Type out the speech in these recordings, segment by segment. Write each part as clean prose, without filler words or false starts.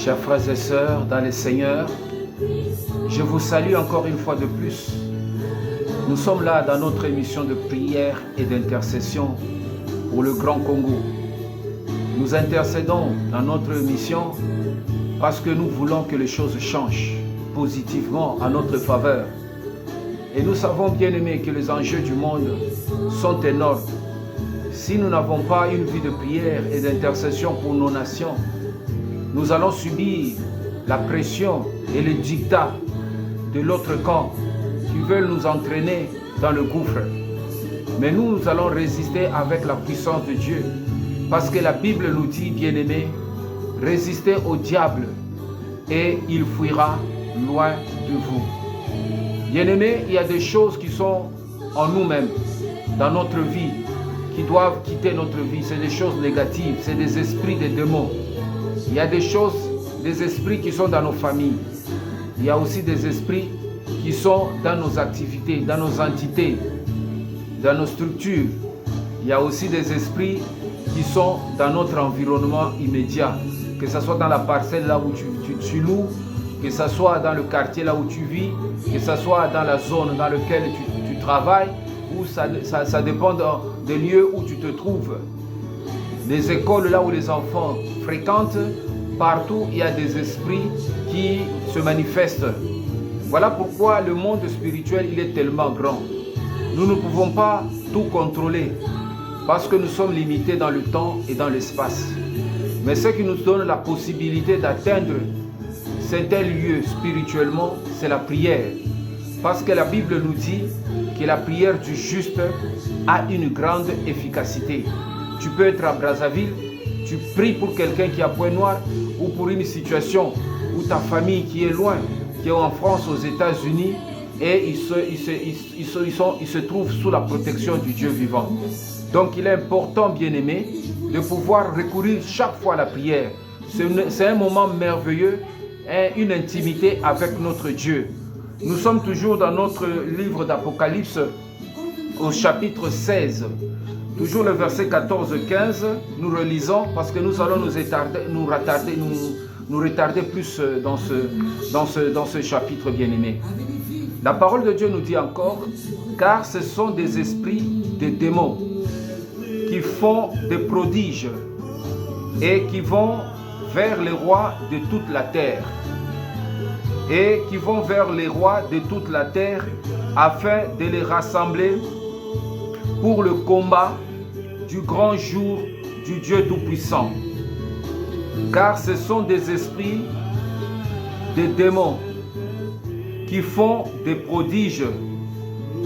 Chers frères et sœurs dans les Seigneurs, je vous salue encore une fois de plus. Nous sommes là dans notre émission de prière et d'intercession pour le Grand Congo. Nous intercédons dans notre émission parce que nous voulons que les choses changent positivement à notre faveur. Et nous savons, bien-aimés, que les enjeux du monde sont énormes. Si nous n'avons pas une vie de prière et d'intercession pour nos nations, nous allons subir la pression et les dictats de l'autre camp qui veulent nous entraîner dans le gouffre. Mais nous allons résister avec la puissance de Dieu. Parce que la Bible nous dit, bien-aimés, résistez au diable et il fuira loin de vous. Bien-aimés, il y a des choses qui sont en nous-mêmes, dans notre vie, qui doivent quitter notre vie. C'est des choses négatives, c'est des esprits, des démons. Il y a des choses, des esprits qui sont dans nos familles. Il y a aussi des esprits qui sont dans nos activités, dans nos entités, dans nos structures. Il y a aussi des esprits qui sont dans notre environnement immédiat, que ce soit dans la parcelle là où tu loues, que ce soit dans le quartier là où tu vis, que ce soit dans la zone dans laquelle tu travailles, ou ça dépend des lieux où tu te trouves. Les écoles là où les enfants fréquentent, partout il y a des esprits qui se manifestent. Voilà pourquoi le monde spirituel il est tellement grand. Nous ne pouvons pas tout contrôler parce que nous sommes limités dans le temps et dans l'espace. Mais ce qui nous donne la possibilité d'atteindre certains lieux spirituellement, c'est la prière. Parce que la Bible nous dit que la prière du juste a une grande efficacité. Tu peux être à Brazzaville, tu pries pour quelqu'un qui a point noir ou pour une situation où ta famille qui est loin, qui est en France, aux États-Unis, et ils se trouvent sous la protection du Dieu vivant. Donc il est important, bien-aimé, de pouvoir recourir chaque fois à la prière. C'est un moment merveilleux, une intimité avec notre Dieu. Nous sommes toujours dans notre livre d'Apocalypse au chapitre 16. Toujours le verset 14-15, nous relisons parce que nous allons nous retarder plus dans ce chapitre bien-aimé. La parole de Dieu nous dit encore, car ce sont des esprits de démons qui font des prodiges et qui vont vers les rois de toute la terre. Et qui vont vers les rois de toute la terre afin de les rassembler pour le combat du grand jour du Dieu Tout-Puissant. Car ce sont des esprits, des démons qui font des prodiges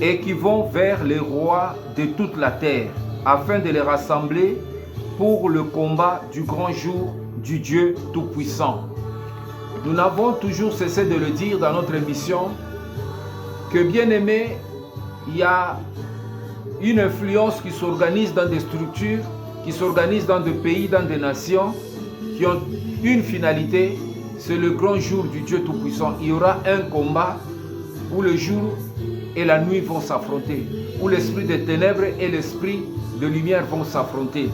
et qui vont vers les rois de toute la terre afin de les rassembler pour le combat du grand jour du Dieu Tout-Puissant. Nous n'avons toujours cessé de le dire dans notre émission que, bien aimé, il y a une influence qui s'organise dans des structures, qui s'organise dans des pays, dans des nations, qui ont une finalité, c'est le grand jour du Dieu Tout-Puissant. Il y aura un combat où le jour et la nuit vont s'affronter, où l'esprit des ténèbres et l'esprit de lumière vont s'affronter.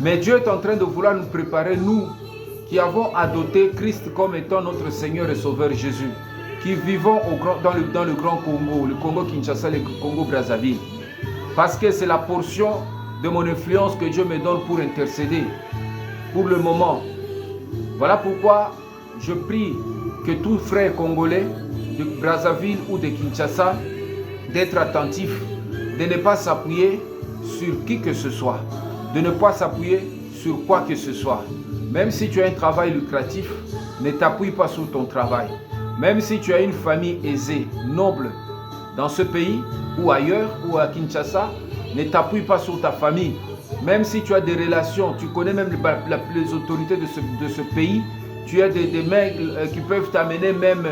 Mais Dieu est en train de vouloir nous préparer, nous, qui avons adopté Christ comme étant notre Seigneur et Sauveur Jésus, qui vivons dans le Grand Congo, le Congo Kinshasa, le Congo Brazzaville. Parce que c'est la portion de mon influence que Dieu me donne pour intercéder, pour le moment. Voilà pourquoi je prie que tous frères congolais de Brazzaville ou de Kinshasa, d'être attentifs, de ne pas s'appuyer sur qui que ce soit, de ne pas s'appuyer sur quoi que ce soit. Même si tu as un travail lucratif, ne t'appuie pas sur ton travail. Même si tu as une famille aisée, noble, dans ce pays ou ailleurs, ou à Kinshasa, ne t'appuie pas sur ta famille. Même si tu as des relations, tu connais même les autorités de ce pays, tu as des mecs qui peuvent t'amener même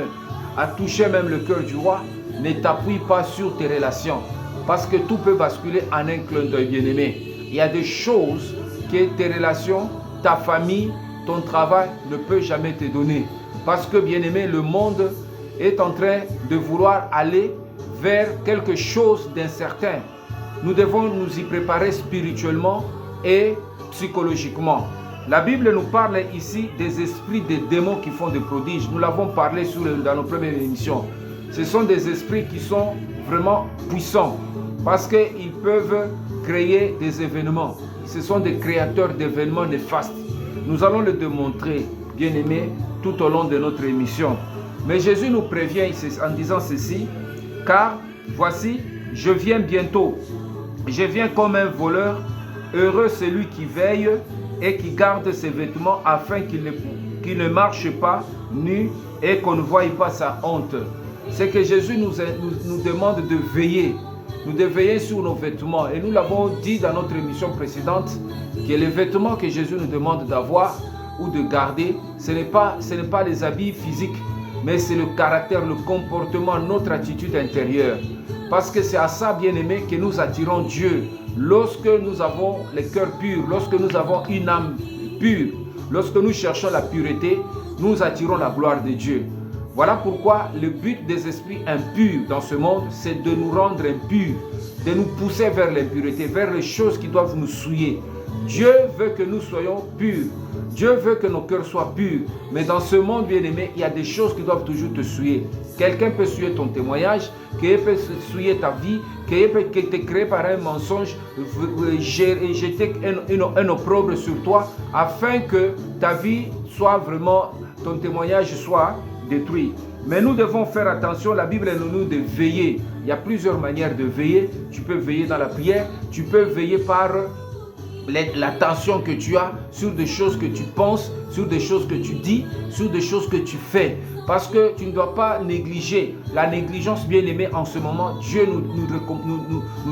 à toucher même le cœur du roi, ne t'appuie pas sur tes relations. Parce que tout peut basculer en un clin d'œil, bien-aimé. Il y a des choses que tes relations, ta famille, ton travail ne peut jamais te donner. Parce que, bien-aimé, le monde est en train de vouloir aller vers quelque chose d'incertain. Nous devons nous y préparer spirituellement et psychologiquement. La Bible nous parle ici des esprits des démons qui font des prodiges. Nous l'avons parlé dans nos premières émissions. Ce sont des esprits qui sont vraiment puissants parce qu'ils peuvent créer des événements. Ce sont des créateurs d'événements néfastes. Nous allons le démontrer, bien-aimés, tout au long de notre émission. Mais Jésus nous prévient en disant ceci, car voici, je viens bientôt. Je viens comme un voleur. Heureux celui qui veille et qui garde ses vêtements afin qu'il ne marche pas nu et qu'on ne voie pas sa honte. C'est que Jésus nous demande de veiller. Nous devons veiller sur nos vêtements. Et nous l'avons dit dans notre émission précédente, que les vêtements que Jésus nous demande d'avoir ou de garder, ce n'est pas les habits physiques, mais c'est le caractère, le comportement, notre attitude intérieure. Parce que c'est à ça, bien-aimé, que nous attirons Dieu. Lorsque nous avons les cœurs purs, lorsque nous avons une âme pure, lorsque nous cherchons la pureté, nous attirons la gloire de Dieu. Voilà pourquoi le but des esprits impurs dans ce monde, c'est de nous rendre impurs, de nous pousser vers l'impureté, vers les choses qui doivent nous souiller. Dieu veut que nous soyons purs. Dieu veut que nos cœurs soient purs. Mais dans ce monde, bien-aimé, il y a des choses qui doivent toujours te souiller. Quelqu'un peut souiller ton témoignage, quelqu'un peut souiller ta vie, quelqu'un peut te créer par un mensonge, jeter un opprobre sur toi, afin que ta vie soit vraiment, ton témoignage soit détruit. Mais nous devons faire attention, la Bible nous dit de veiller. Il y a plusieurs manières de veiller. Tu peux veiller dans la prière, tu peux veiller par l'attention que tu as sur des choses que tu penses, sur des choses que tu dis, sur des choses que tu fais. Parce que tu ne dois pas négliger. La négligence, bien aimée, en ce moment, Dieu nous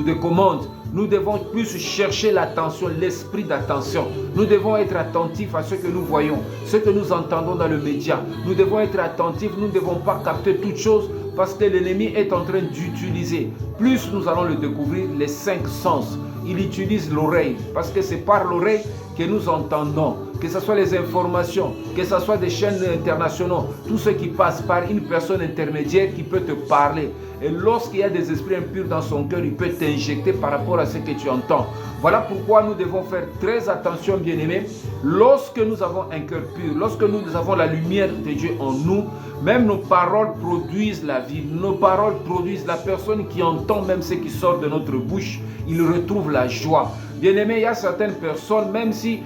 recommande. Nous devons plus chercher l'attention, l'esprit d'attention. Nous devons être attentifs à ce que nous voyons, ce que nous entendons dans le média. Nous devons être attentifs, nous ne devons pas capter toutes choses parce que l'ennemi est en train d'utiliser. Plus nous allons le découvrir, les 5 sens. Il utilise l'oreille parce que c'est par l'oreille que nous entendons, que ce soit les informations, que ce soit des chaînes internationales, tout ce qui passe par une personne intermédiaire qui peut te parler. Et lorsqu'il y a des esprits impurs dans son cœur, il peut t'injecter par rapport à ce que tu entends. Voilà pourquoi nous devons faire très attention, bien-aimés. Lorsque nous avons un cœur pur, lorsque nous avons la lumière de Dieu en nous, même nos paroles produisent la vie. Nos paroles produisent la personne qui entend même ce qui sort de notre bouche. Il retrouve la joie. Bien-aimé, il y a certaines personnes, même si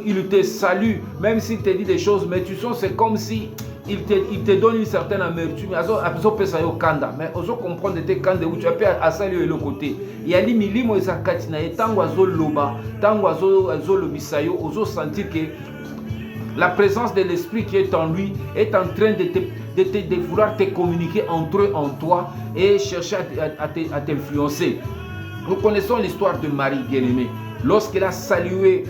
il te salue, même s'il te dit des choses, mais tu sens c'est comme si il te donne une certaine amertume. Mais ozo comprendre tes kande où tu as pu assaluer le côté. Il y a milimo ezakatina et tango azo loba, tango azo lobisayo, ozo sentir que la présence de l'esprit qui est en lui est en train de vouloir te communiquer entre eux en toi et chercher à t'influencer. Nous connaissons l'histoire de Marie, bien-aimée. Lorsqu'elle a salué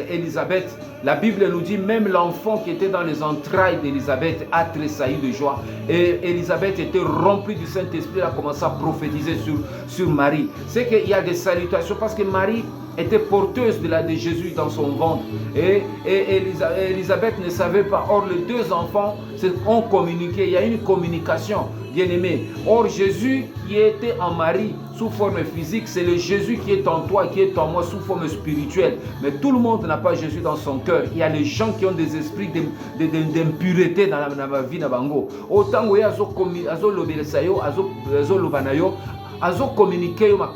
Élisabeth, la Bible nous dit même l'enfant qui était dans les entrailles d'Élisabeth a tressailli de joie. Et Élisabeth était remplie du Saint-Esprit, elle a commencé à prophétiser sur Marie. C'est qu'il y a des salutations parce que Marie était porteuse de Jésus dans son ventre. Et Élisabeth ne savait pas. Or, les deux enfants ont communiqué. Il y a une communication, bien-aimé. Or, Jésus qui était en Marie sous forme physique, c'est le Jésus qui est en toi, qui est en moi sous forme spirituelle. Mais tout le monde n'a pas Jésus dans son cœur. Il y a les gens qui ont des esprits d'impureté dans la vie. Autant que azo communiquer ma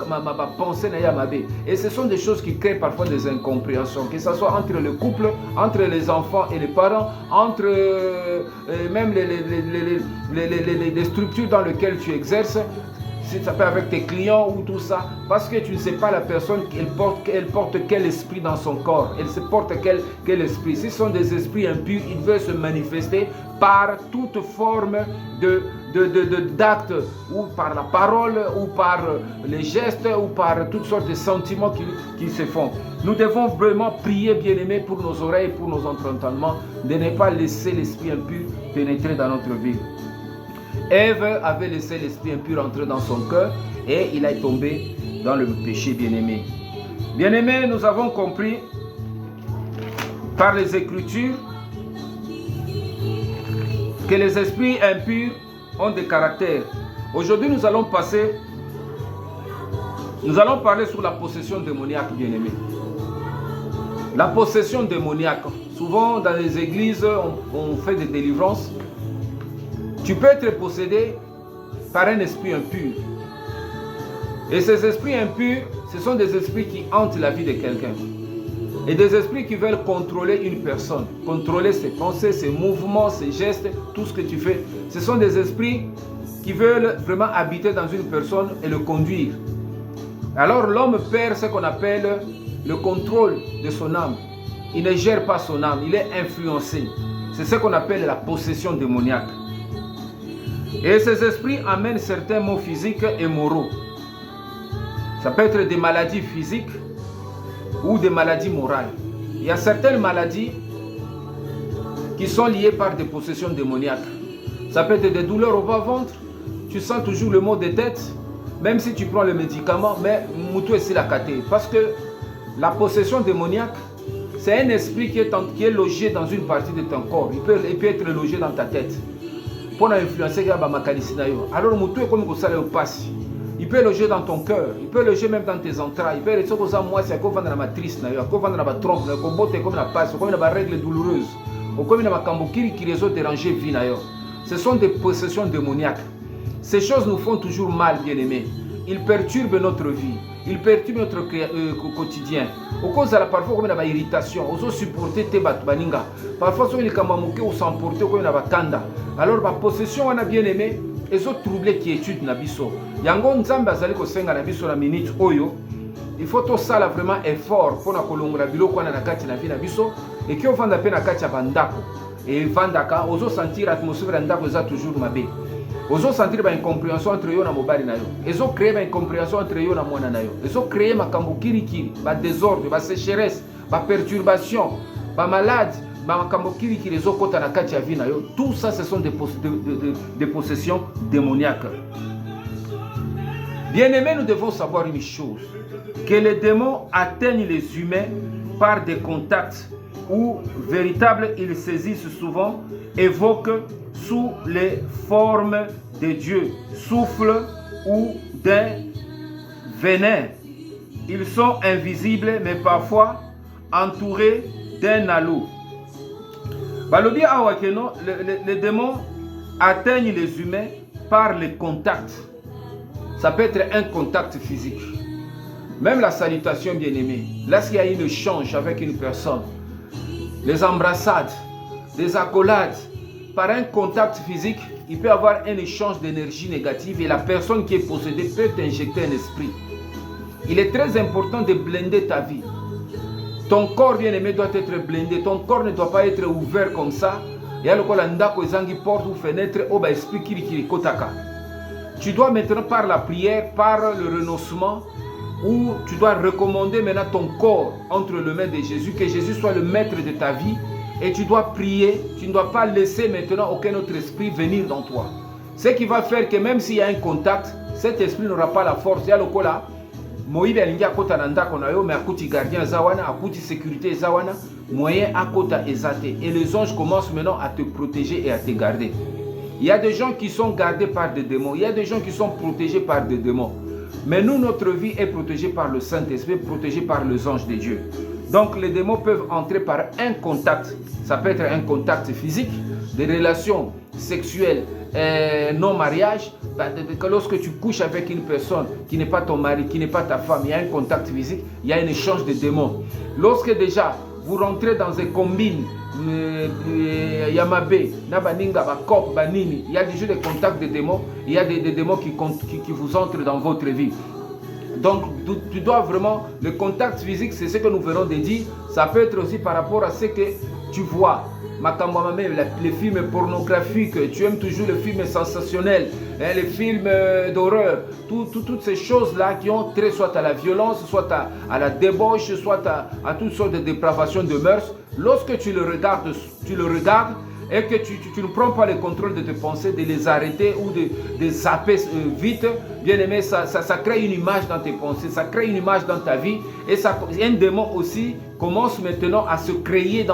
pensée na yamabe. Et ce sont des choses qui créent parfois des incompréhensions, que ce soit entre le couple, entre les enfants et les parents, entre même les structures dans lesquelles tu exerces. Si ça peut avec tes clients ou tout ça, parce que tu ne sais pas la personne elle porte quel esprit dans son corps, elle se porte quel esprit. Si ce sont des esprits impurs, ils veulent se manifester par toute forme d'actes, ou par la parole, ou par les gestes, ou par toutes sortes de sentiments qui se font. Nous devons vraiment prier, bien-aimés, pour nos oreilles, pour nos entendements, de ne pas laisser l'esprit impur pénétrer dans notre vie. Ève avait laissé l'esprit impur entrer dans son cœur et il est tombé dans le péché, bien-aimé. Bien-aimé, nous avons compris par les Écritures que les esprits impurs ont des caractères. Aujourd'hui, nous allons parler sur la possession démoniaque, bien-aimé. La possession démoniaque. Souvent dans les églises, on fait des délivrances. Tu peux être possédé par un esprit impur. Et ces esprits impurs, ce sont des esprits qui hantent la vie de quelqu'un. Et des esprits qui veulent contrôler une personne, contrôler ses pensées, ses mouvements, ses gestes, tout ce que tu fais. Ce sont des esprits qui veulent vraiment habiter dans une personne et le conduire. Alors l'homme perd ce qu'on appelle le contrôle de son âme. Il ne gère pas son âme, il est influencé. C'est ce qu'on appelle la possession démoniaque. Et ces esprits amènent certains maux physiques et moraux. Ça peut être des maladies physiques ou des maladies morales. Il y a certaines maladies qui sont liées par des possessions démoniaques. Ça peut être des douleurs au bas-ventre, tu sens toujours le maux de tête, même si tu prends le médicament, mais moutou est la caté. Parce que la possession démoniaque, c'est un esprit qui est logé dans une partie de ton corps. Il peut être logé dans ta tête. Pour influencer, alors moutou est comme ça le passe. Il peut loger dans ton cœur, il peut loger même dans tes entrailles, il peut loger comme ça, moi, c'est à cause de la matrice, à cause de la trompe, comme la passe, comme la règle douloureuse, comme la kambokiri qui les a dérangés vie. Ce sont des possessions démoniaques. Ces choses nous font toujours mal, bien-aimés. Ils perturbent notre vie, ils perturbent notre quotidien. Au cause de la parfois comme la irritation, on supporter tes baninga. Parfois, on est ou s'emporter comme la kanda. Alors, ma possession, on a bien aimé. Et ça trouble qui étude na biso. Yango nzambe azali ko senga na biso na minute oyo. Il faut tout ça là vraiment effort pour na kolongola biloko na kati na vie na biso et qui ovanda pe na kati ya bandako. Et vandaka ozo sentir atmosphère ndako za toujours mabe. Ozo sentir ba incompréhension entre yo na mobali na yo. Ezo créer ba incompréhension entre yo na mwana na yo. Ezo créer makambo kirikiri, ba désordre, ba sécheresse, ba perturbation, ba malade. Tout ça, ce sont des possessions démoniaques. Bien-aimés, nous devons savoir une chose, que les démons atteignent les humains par des contacts où, véritables, ils saisissent souvent, évoquent sous les formes de Dieu, souffle ou d'un venin. Ils sont invisibles, mais parfois entourés d'un halo. Les démons atteignent les humains par les contacts. Ça peut être un contact physique. Même la salutation, bien-aimée. Lorsqu'il y a un échange avec une personne, les embrassades, les accolades, par un contact physique, il peut y avoir un échange d'énergie négative et la personne qui est possédée peut t'injecter un esprit. Il est très important de blinder ta vie. Ton corps bien-aimé doit être blindé. Ton corps ne doit pas être ouvert comme ça. Il y a le quoi l'andako ezangi porte ou fenêtre au ba esprit kiri kotaka. Tu dois maintenant par la prière, par le renoncement, où tu dois recommander maintenant ton corps entre les mains de Jésus, que Jésus soit le maître de ta vie, et tu dois prier. Tu ne dois pas laisser maintenant aucun autre esprit venir dans toi. Ce qui va faire que même s'il y a un contact, cet esprit n'aura pas la force. Il y a le quoi là. Moïbe alingi akota na ndako na yo mais akuti gardien zawana, akuti sécurité zawana, moyen akota ezate. Et les anges commencent maintenant à te protéger et à te garder. Il y a des gens qui sont gardés par des démons, il y a des gens qui sont protégés par des démons. Mais nous, notre vie est protégée par le Saint-Esprit, protégée par les anges de Dieu. Donc les démons peuvent entrer par un contact. Ça peut être un contact physique, des relations sexuelles, non-mariage. Lorsque tu couches avec une personne qui n'est pas ton mari, qui n'est pas ta femme, il y a un contact physique, il y a un échange de démons. Lorsque déjà vous rentrez dans un combine, Yamabe, Nabaninga, Bakop, Banini, il y a déjà des contacts de démons, il y a des démons qui vous entrent dans votre vie. Donc tu dois vraiment, le contact physique, c'est ce que nous venons de dire, ça peut être aussi par rapport à ce que tu vois. Les films pornographiques, tu aimes toujours les films sensationnels, les films d'horreur, toutes ces choses-là qui ont trait soit à la violence, soit à la débauche, soit à toutes sortes de dépravations de mœurs. Lorsque tu le regardes et que tu ne prends pas le contrôle de tes pensées, de les arrêter ou de zapper vite, bien aimé, ça crée une image dans tes pensées, ça crée une image dans ta vie et un démon aussi commence maintenant à se créer,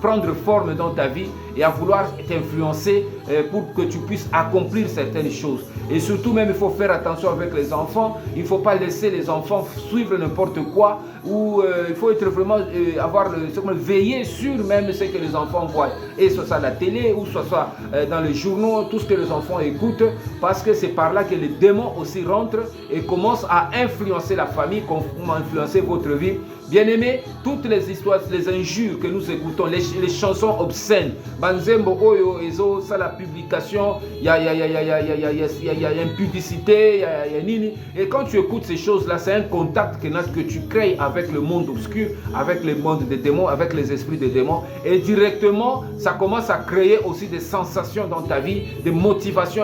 prendre forme dans ta vie et à vouloir t'influencer pour que tu puisses accomplir certaines choses. Et surtout même, il faut faire attention avec les enfants. Il ne faut pas laisser les enfants suivre n'importe quoi, ou il faut être vraiment veiller sur même ce que les enfants voient, et soit ça à la télé ou soit dans les journaux, tout ce que les enfants écoutent, parce que c'est par là que les démons aussi rentrent et commencent à influencer la famille, comment influencer votre vie. Bien-aimés, toutes les histoires, les injures que nous écoutons, les chansons obscènes, Banzembo Oyo, Ezo, ça la publication, il y a impudicité, il y a nini. Et quand tu écoutes ces choses-là, c'est un contact que tu crées avec le monde obscur, avec le monde des démons, avec les esprits des démons. Et directement, ça commence à créer aussi des sensations dans ta vie, des motivations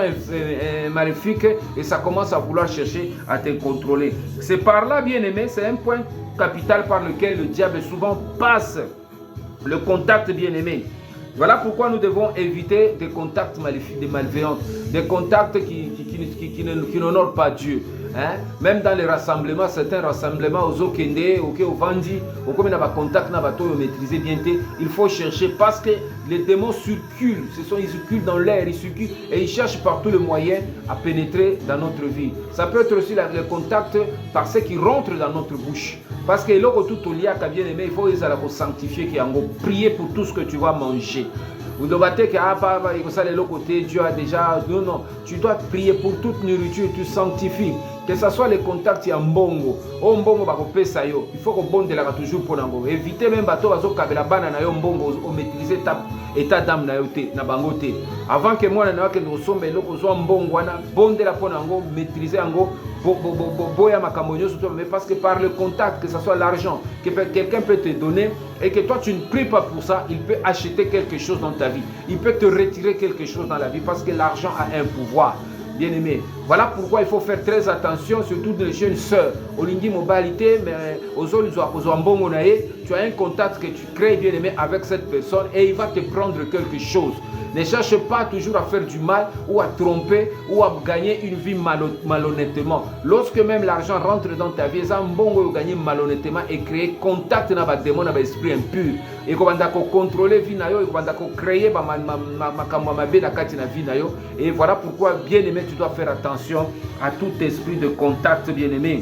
maléfiques, et ça commence à vouloir chercher à te contrôler. C'est par là, bien-aimé, c'est un point capital par lequel le diable souvent passe, le contact bien-aimé. Voilà pourquoi nous devons éviter des contacts maléfiques, des malveillants, des contacts qui n'honorent pas Dieu. Hein? Même dans les rassemblements, certains rassemblements, aux Okende, aux Vandi, aux comme contact maîtriser bien, il faut chercher parce que les démons circulent, ils circulent dans l'air, ils circulent et ils cherchent partout le moyen à pénétrer dans notre vie. Ça peut être aussi le contact par ceux qui rentrent dans notre bouche. Parce que l'eau tout au liak a bien aimé, il faut sanctifier, prier pour tout ce que tu vas manger. Vous devez que Dieu a déjà. Non, tu dois prier pour toute nourriture, tu sanctifies. Que ce soit les contacts, il y a mbongo. Oh mbongo il faut que bonde la toujours pour nango. Évitez même bateau bazo kabela bana na yo mbongo au maîtriser ta état d'âme na yote na bangote. Avant que moi na que nous sommes loko zo mbongo wana bonde la pour nango maîtriser ango boya makambo surtout mais parce que par le contact, que ce soit l'argent que quelqu'un peut te donner et que toi tu ne pries pas pour ça, il peut acheter quelque chose dans ta vie. Il peut te retirer quelque chose dans la vie parce que l'argent a un pouvoir. Bien-aimé, voilà pourquoi il faut faire très attention, surtout les jeunes sœurs. Au Lingui Mobilité, mais aux tu as un contact que tu crées, bien-aimé, avec cette personne et il va te prendre quelque chose. Ne cherche pas toujours à faire du mal ou à tromper ou à gagner une vie malhonnêtement. Lorsque même l'argent rentre dans ta vie, ça va gagner malhonnêtement et créer contact avec les démons, avec l'esprit impur. Et comment contrôler la vie, et comment créer la vie. Et voilà pourquoi, bien-aimé, tu dois faire attention à tout esprit de contact, bien-aimé.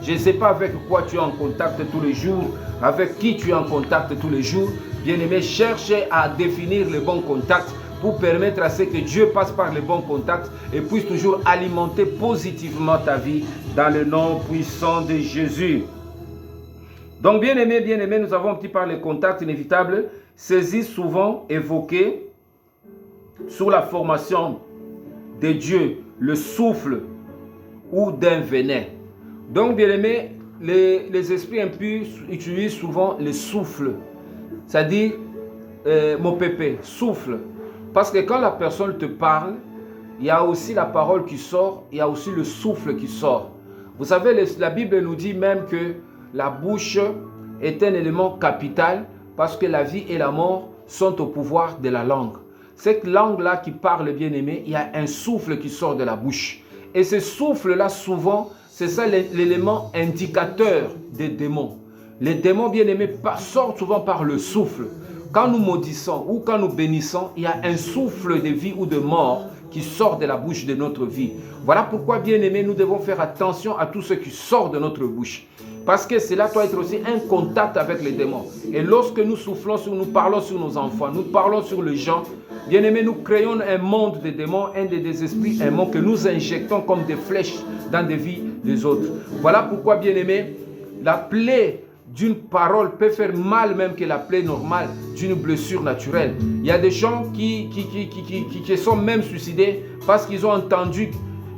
Je ne sais pas avec quoi tu es en contact tous les jours, avec qui tu es en contact tous les jours. Bien-aimé, cherche à définir le bon contact pour permettre à ce que Dieu passe par le bon contact et puisse toujours alimenter positivement ta vie dans le nom puissant de Jésus. Donc, bien-aimé, nous avons un petit par les contacts inévitables, saisis souvent évoqués sous la formation de Dieu, le souffle ou d'un venin. Donc, bien-aimé, les esprits impurs utilisent souvent le souffle, c'est-à-dire mon pépé, souffle. Parce que quand la personne te parle, il y a aussi la parole qui sort, il y a aussi le souffle qui sort. Vous savez, la Bible nous dit même que la bouche est un élément capital parce que la vie et la mort sont au pouvoir de la langue. Cette langue-là qui parle, bien-aimé, il y a un souffle qui sort de la bouche. Et ce souffle-là, souvent, c'est ça l'élément indicateur des démons. Les démons, bien-aimés, sortent souvent par le souffle. Quand nous maudissons ou quand nous bénissons, il y a un souffle de vie ou de mort qui sort de la bouche de notre vie. Voilà pourquoi, bien-aimés, nous devons faire attention à tout ce qui sort de notre bouche. Parce que cela doit être aussi un contact avec les démons. Et lorsque nous soufflons nous parlons sur nos enfants, nous parlons sur les gens, bien-aimés, nous créons un monde de démons, des esprits, un monde que nous injectons comme des flèches dans des vies des autres. Voilà pourquoi, bien-aimés, la plaie d'une parole peut faire mal même que la plaie normale d'une blessure naturelle. Il y a des gens qui sont même suicidés parce qu'ils ont entendu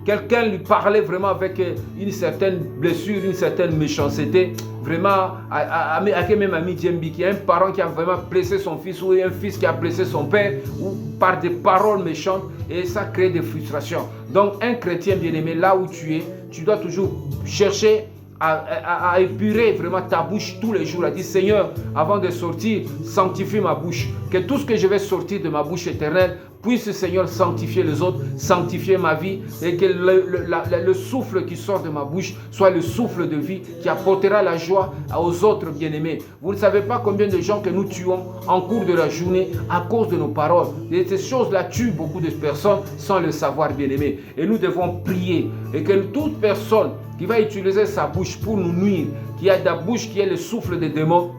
quelqu'un lui parlait vraiment avec une certaine blessure, une certaine méchanceté. Vraiment, même ami Djembi, qui a un parent qui a vraiment blessé son fils ou un fils qui a blessé son père ou par des paroles méchantes et ça crée des frustrations. Donc un chrétien bien-aimé, là où tu es, tu dois toujours chercher à épurer vraiment ta bouche tous les jours, à dire Seigneur, avant de sortir, sanctifie ma bouche, que tout ce que je vais sortir de ma bouche éternelle puisse, Seigneur, sanctifier les autres, sanctifier ma vie, et que le souffle qui sort de ma bouche soit le souffle de vie qui apportera la joie aux autres bien-aimés. Vous ne savez pas combien de gens que nous tuons en cours de la journée à cause de nos paroles. Et ces choses-là tuent beaucoup de personnes sans le savoir, bien-aimés. Et nous devons prier, et que toute personne qui va utiliser sa bouche pour nous nuire, qui a la bouche qui est le souffle des démons,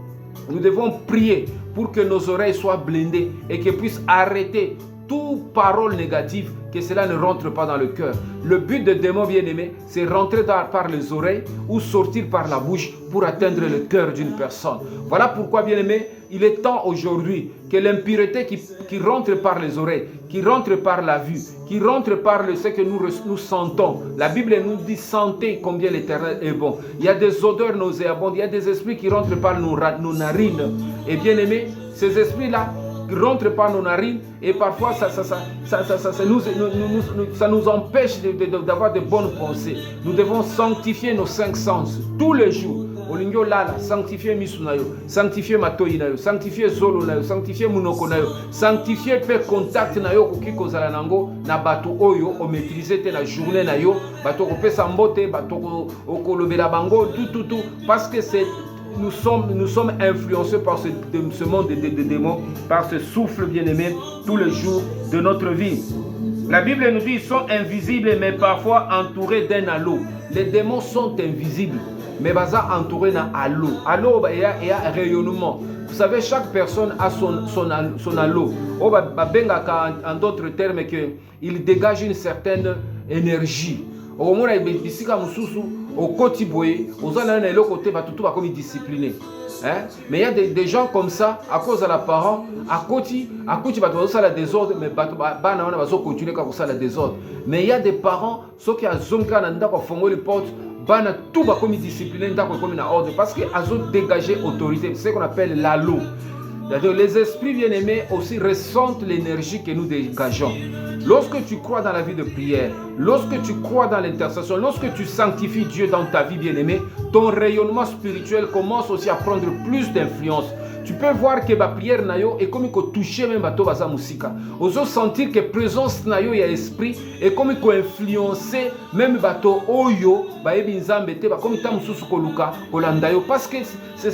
nous devons prier pour que nos oreilles soient blindées et qu'elles puissent arrêter toute parole négative, que cela ne rentre pas dans le cœur. Le but des démons, bien-aimés, c'est rentrer par les oreilles ou sortir par la bouche pour atteindre le cœur d'une personne. Voilà pourquoi, bien-aimés, il est temps aujourd'hui que l'impureté qui rentre par les oreilles, qui rentre par la vue, qui rentre par ce que nous sentons. La Bible nous dit: sentez combien l'Éternel est bon. Il y a des odeurs nauséabondes, il y a des esprits qui rentrent par nos narines. Et bien-aimés, ces esprits-là rentrent par nos narines et parfois ça nous empêche d'avoir de bonnes pensées. Nous devons sanctifier nos 5 sens tous les jours. Olingo lala, sanctifier misunayo, sanctifier matoinayo, sanctifier zolo nayo, sanctifier munoko nayo, sanctifier pe contact nayo koki kozala nango na bato oyo o maîtriser te la journée nayo, bato ko pesa mbote, bato ko kolobela bango tout parce que c'est nous sommes influencés par ce monde de démons, par ce souffle bien-aimé tous les jours de notre vie. La Bible nous dit: ils sont invisibles mais parfois entourés d'un halo. Les démons sont invisibles mais baza entouré d'un halo. Halo, il y a un rayonnement. Vous savez, chaque personne a son halo. En d'autres termes, il dégage une certaine énergie. Au moment où il y a au côté, aux années de côté, tout va comme discipliné. Mais il y a des gens comme ça, à cause de la parent, à côté, il y a la désordre, mais il va continuer à la désordre. Mais il y a des parents, ceux qui ont zonka nanda ko fongo les portes, bana tout va comme discipliné, comme une ordre, parce qu'ils ont dégagé autorité, c'est ce qu'on appelle l'halo. Les esprits bien-aimés aussi ressentent l'énergie que nous dégageons. Lorsque tu crois dans la vie de prière, lorsque tu crois dans l'intercession, lorsque tu sanctifies Dieu dans ta vie bien-aimée, ton rayonnement spirituel commence aussi à prendre plus d'influence. Tu peux voir que la prière nayo est comme toucher même bato baza musika. Oso sentir que présence nayo ya esprit est comme influencer même bato oyo ba ebi nzambe te ba comme tamususu koluka kolanda yo parce que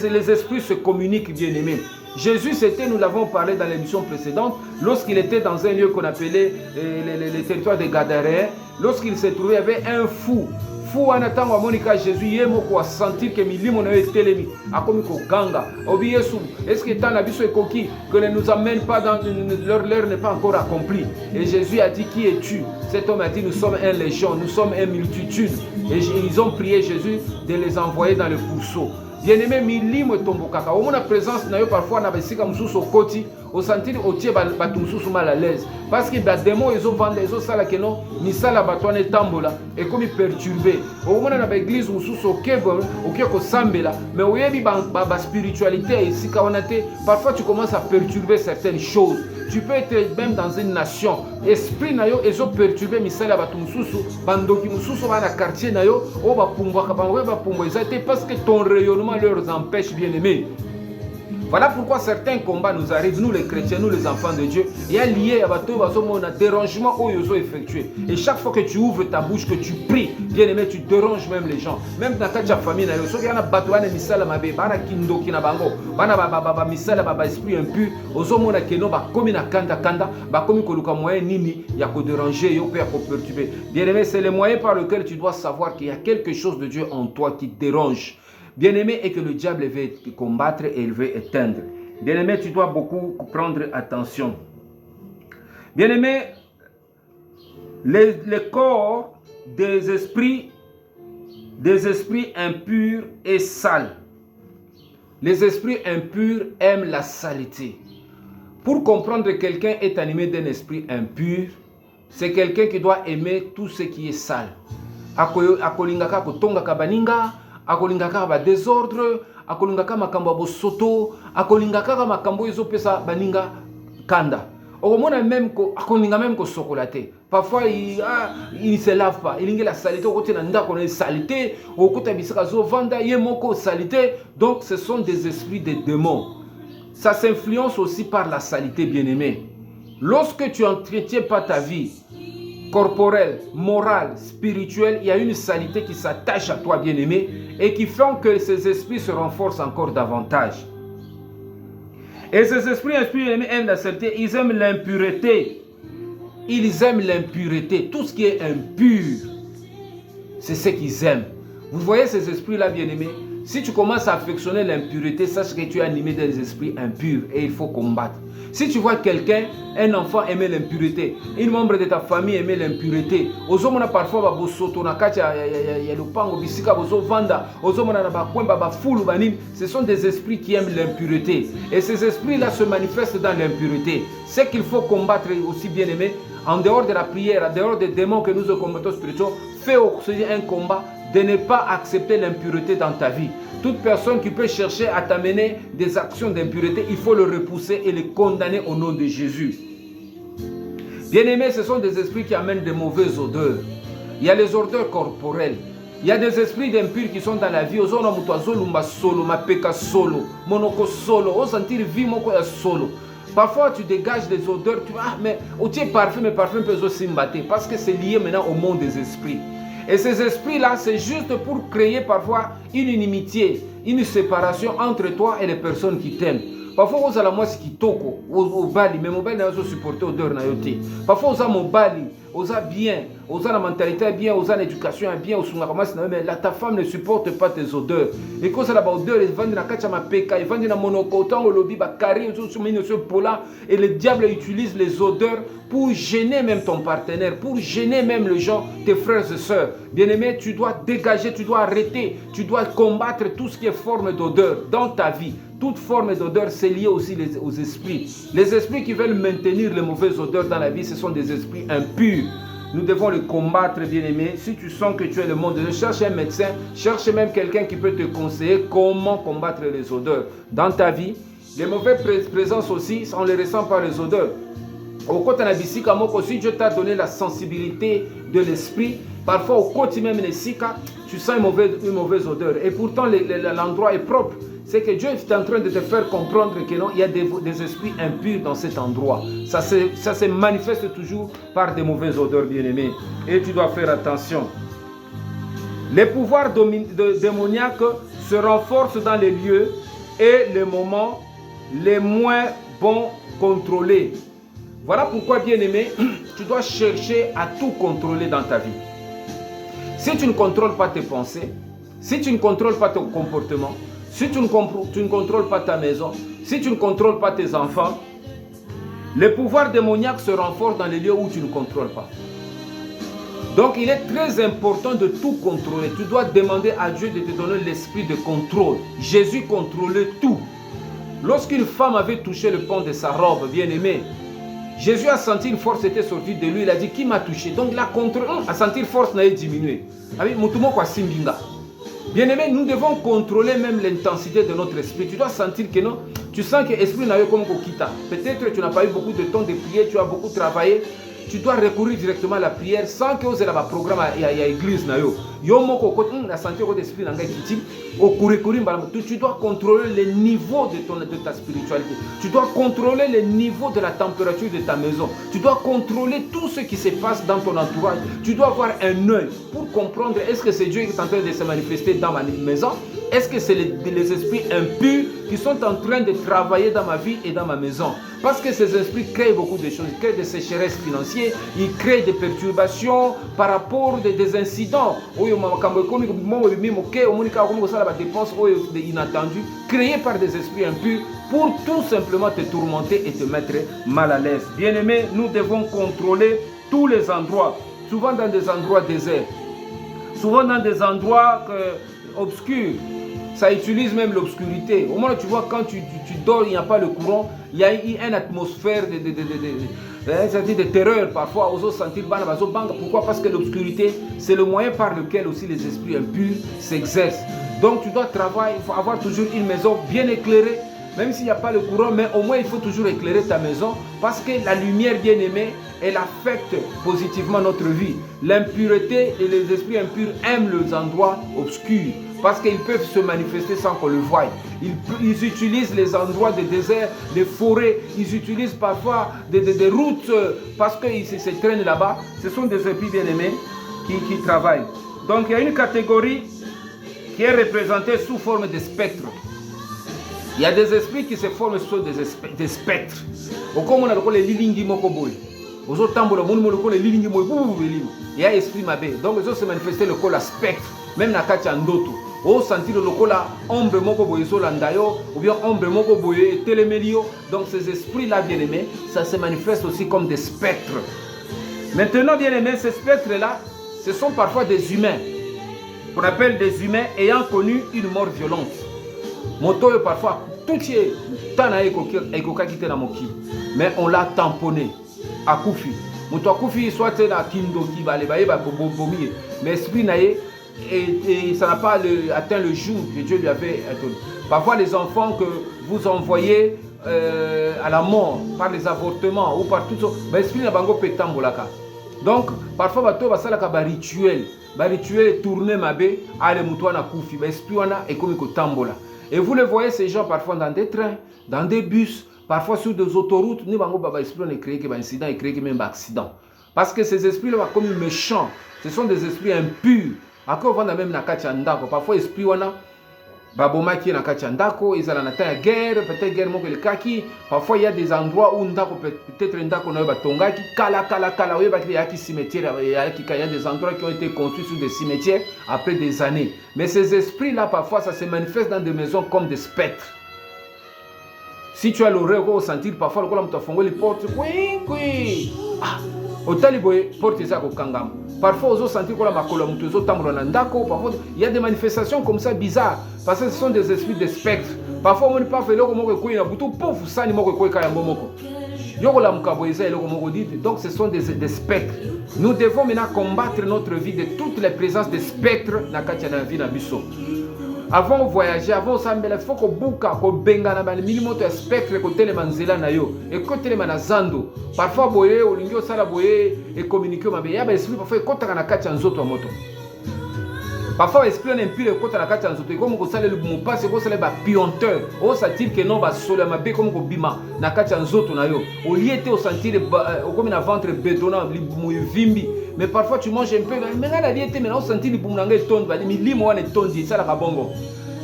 les esprits se communiquent bien-aimés. Jésus, nous l'avons parlé dans l'émission précédente, lorsqu'il était dans un lieu qu'on appelait les territoires des Gadaréens, lorsqu'il s'est trouvé, il y avait un fou. Fou en attendant Monica Jésus, il a senti que milimo na telemi, a comme ganga, obi Yesu. Est-ce que tant abisso et coquille que ne nous amène pas dans l'heure n'est pas encore accomplie. Et Jésus a dit: qui es-tu? Cet homme a dit: nous sommes un légion, nous sommes une multitude. Et ils ont prié Jésus de les envoyer dans le pourceau. Bien-aimé, milimo tombokaka. Au moins la présence na yo parfois na besika mususu okoti, au sentir otie batu mususu mal à l'aise. Parce que les démons ils ont vendu, ils ont sala que non, misala batwane tambola et comme perturbé. Au moins na église mususu okebo, okeko sambela, mais oyebi ba spiritualité ici kaonate, parfois tu commences à perturber certaines choses. Tu peux être même dans une nation. Esprit na yo ezo perturber misala batu mususu, bandoki mususu ba na quartier na yo, o ba pumbwa ka bango ba pumbwa ezate parce que ton rayonnement leur empêche, bien-aimés. Voilà pourquoi certains combats nous arrivent, nous les chrétiens, nous les enfants de Dieu. Il y a lié à un dérangement où ils ont effectué. Et chaque fois que tu ouvres ta bouche, que tu pries, bien aimé, tu déranges même les gens. Même dans ta famille, il y a un misala mabe, bana kindo kina bango, bana misala baba esprit impur, ozomona keno ba komi na kanda ba komi koluka moyen nini ya ko déranger, yo père ko perturber. Bien aimé, c'est le moyen par lequel tu dois savoir qu'il y a quelque chose de Dieu en toi qui te dérange. Bien-aimé, et que le diable veut te combattre et il veut éteindre. Bien-aimé, tu dois beaucoup prendre attention. Bien-aimé, le corps des esprits impurs et sales. Les esprits impurs aiment la saleté. Pour comprendre que quelqu'un est animé d'un esprit impur, c'est quelqu'un qui doit aimer tout ce qui est sale. Akolingaka kotongaka baninga, akolingaka ba désordre, akolingaka makambo bosoto, akolingaka makambo ezopesa baninga kanda. Okomona même akolinga même ko sokolaté. Parfois il ne se lave pas, il ingi la saleté au côté nanda ko saleté, au côté bisaka zo vanda yemoko saleté. Donc ce sont des esprits de démons. Ça s'influence aussi par la saleté, bien-aimé. Lorsque tu n'entretiens pas ta vie corporelle, morale, spirituelle, il y a une saleté qui s'attache à toi, bien-aimé, et qui fait que ces esprits se renforcent encore davantage. Et ces esprits aiment la saleté, ils aiment l'impureté. Ils aiment l'impureté, tout ce qui est impur, c'est ce qu'ils aiment. Vous voyez ces esprits-là, bien-aimés? Si tu commences à affectionner l'impureté, sache que tu es animé des esprits impurs et il faut combattre. Si tu vois quelqu'un, un enfant aimer l'impureté, un membre de ta famille aimer l'impureté, ozomona parfois ce sont des esprits qui aiment l'impureté. Et ces esprits-là se manifestent dans l'impureté. Ce qu'il faut combattre aussi, bien aimé, en dehors de la prière, en dehors des démons que nous combattons spirituellement, fais aussi un combat de ne pas accepter l'impureté dans ta vie. Toute personne qui peut chercher à t'amener des actions d'impureté, il faut le repousser et le condamner au nom de Jésus. Bien-aimés, ce sont des esprits qui amènent de mauvaises odeurs. Il y a les odeurs corporelles. Il y a des esprits d'impurs qui sont dans la vie. Parfois, tu dégages des odeurs. Mais tu es parfum, mais parfum peut aussi s'imbattre. Parce que c'est lié maintenant au monde des esprits. Et ces esprits-là, c'est juste pour créer parfois une inimitié, une séparation entre toi et les personnes qui t'aiment. Parfois, vous avez moi qui toko, au bali, mais mon bali n'a pas supporté odeur na yote. Parfois, vous avez mon bali, vous avez bien, vous avez la mentalité bien, vous avez l'éducation bien, vous avez mais là, ta femme ne supporte pas tes odeurs. Et quand ça la odeur, ils vendent la kacha ma peka, ils vendent la monocoton, au lobby, bakari, et le diable utilise les odeurs pour gêner même ton partenaire, pour gêner même les gens, tes frères et sœurs. Bien-aimé, tu dois dégager, tu dois arrêter, tu dois combattre tout ce qui est forme d'odeur dans ta vie. Toute forme d'odeur, c'est lié aussi aux esprits. Les esprits qui veulent maintenir les mauvaises odeurs dans la vie, ce sont des esprits impurs. Nous devons les combattre, bien-aimé. Si tu sens que tu es le monde, cherche un médecin, cherche même quelqu'un qui peut te conseiller comment combattre les odeurs dans ta vie. Les mauvaises présences aussi, on les ressent par les odeurs. Au côté de aussi, Dieu t'a donné la sensibilité de l'esprit. Parfois, au côté même de Sika, tu sens une mauvaise odeur. Et pourtant, l'endroit est propre. C'est que Dieu est en train de te faire comprendre que non, il y a des esprits impurs dans cet endroit. Ça se manifeste toujours par des mauvaises odeurs, bien-aimés. Et tu dois faire attention. Les pouvoirs démoniaques se renforcent dans les lieux et les moments les moins bons contrôlés. Voilà pourquoi, bien-aimé, tu dois chercher à tout contrôler dans ta vie. Si tu ne contrôles pas tes pensées, si tu ne contrôles pas ton comportement, si tu ne contrôles pas ta maison, si tu ne contrôles pas tes enfants, les pouvoirs démoniaques se renforcent dans les lieux où tu ne contrôles pas. Donc il est très important de tout contrôler. Tu dois demander à Dieu de te donner l'esprit de contrôle. Jésus contrôlait tout. Lorsqu'une femme avait touché le pan de sa robe, bien-aimée, Jésus a senti une force était sortie de lui. Il a dit, qui m'a touché? Donc il a contrôlé, a senti une force n'a diminué. Bien-aimé, nous devons contrôler même l'intensité de notre esprit. Tu dois sentir que non, tu sens que l'esprit n'a eu comme Kokita. Peut-être que tu n'as pas eu beaucoup de temps de prier, tu as beaucoup travaillé. Tu dois recourir directement à la prière sans que vous ayez un programme à l'église. Tu dois contrôler le niveau de ta spiritualité. Tu dois contrôler le niveau de la température de ta maison. Tu dois contrôler tout ce qui se passe dans ton entourage. Tu dois avoir un œil pour comprendre est-ce que c'est Dieu qui est en train de se manifester dans ma maison? Est-ce que c'est les esprits impurs qui sont en train de travailler dans ma vie et dans ma maison? Parce que ces esprits créent beaucoup de choses. Ils créent des sécheresses financières, ils créent des perturbations par rapport à des incidents inattendus créés par des esprits impurs pour tout simplement te tourmenter et te mettre mal à l'aise. Bien-aimés, nous devons contrôler tous les endroits, souvent dans des endroits déserts, souvent dans des endroits obscurs. Ça utilise même l'obscurité. Au moment où tu vois, quand tu dors, il n'y a pas le courant, il y a une atmosphère de terreur parfois. Aux autres sentir pourquoi? Parce que l'obscurité, c'est le moyen par lequel aussi les esprits impurs s'exercent. Donc tu dois travailler, il faut avoir toujours une maison bien éclairée, même s'il n'y a pas le courant, mais au moins il faut toujours éclairer ta maison parce que la lumière bien aimée, elle affecte positivement notre vie. L'impureté et les esprits impurs aiment les endroits obscurs. parce qu'ils peuvent se manifester sans qu'on le voie. Ils utilisent les endroits de désert, les forêts, ils utilisent parfois des routes parce qu'ils se traînent là-bas. Ce sont des esprits bien-aimés qui travaillent. Donc il y a une catégorie qui est représentée sous forme de spectres. Il y a des esprits qui se forment sous des spectres. Comme on a les lilingi mokoboy. Il y a esprit mabé. Donc ils ont se manifesté le col spectre. Même na katia ndoto. Au sentir le cola ombre mokoboy solandayo ou bien ombre mokoboy telemelio. Donc ces esprits là bien aimés, ça se manifeste aussi comme des spectres. Maintenant bien aimés, ces spectres là, ce sont parfois des humains. On appelle des humains ayant connu une mort violente. Moto parfois tout est mais on l'a tamponné à Koufi. Moto à Koufi soit na kindoki mais esprit naïe et ça n'a pas atteint le jour que Dieu lui avait donné. Parfois les enfants que vous envoyez à la mort par les avortements ou par tout ça, mais esprit na bango petambolaka. Donc parfois bato basalaka ba rituel tourner mabé ale muto na Koufi, ba esprit wana et comme ko tambola. Et vous le voyez, ces gens parfois dans des trains, dans des bus, parfois sur des autoroutes, nous avons des esprits qui créent des incidents et créent même des accidents. Parce que ces esprits-là sont comme méchants, ce sont des esprits impurs. Encore on a même na kachandako, parfois esprits wana baboma qui est na kachandako, ils ont la guerre, peut-être guerre moko le kaki. Parfois il y a des endroits où ndako peut-être ndako na batongaki kala oui il y a qui cimetière, il y a des endroits qui ont été construits sur des cimetières après des années. Mais ces esprits-là parfois ça se manifeste dans des maisons comme des spectres. Si tu as l'oreille au sentir parfois le colon les portes, oui. Otaliboye porte ça au kangam. Parfois aux sentir que la makolo mutuzo tambrona ndako, parfois il y a des manifestations comme ça bizarres parce que ce sont des esprits de spectres. Parfois on ne peut pas faire le moko ko na butu pauvre sani moko ko kaya momoko. Yoko la mkaboyeza le moko dit donc ce sont des spectres. Nous devons maintenant combattre notre vie de toutes les présences de spectres na katia na vie na biso. Avant de voyager, avant il faut que buka ko benga na milimoto spectre ko telema nzela na yo et ko telema na zando. Parfois boye olingi osala boye et communiquer mabe ya ba esprit parfois kotaka na kati ya nzoto ya moto. Parfois esprit na impure kota na kati ya nzoto comme ko sala le mopase ko sala ba pionteur. O sentir que non ba sola mabe comme ko bima na kati ya nzoto na yo. Au lieu de sentir comme na ventre bétonnant vimbi. Mais parfois tu manges un peu, mais là la vie était maintenant sentir les boumlangues tonnes, mais limo wane tondi, ça la kabongo.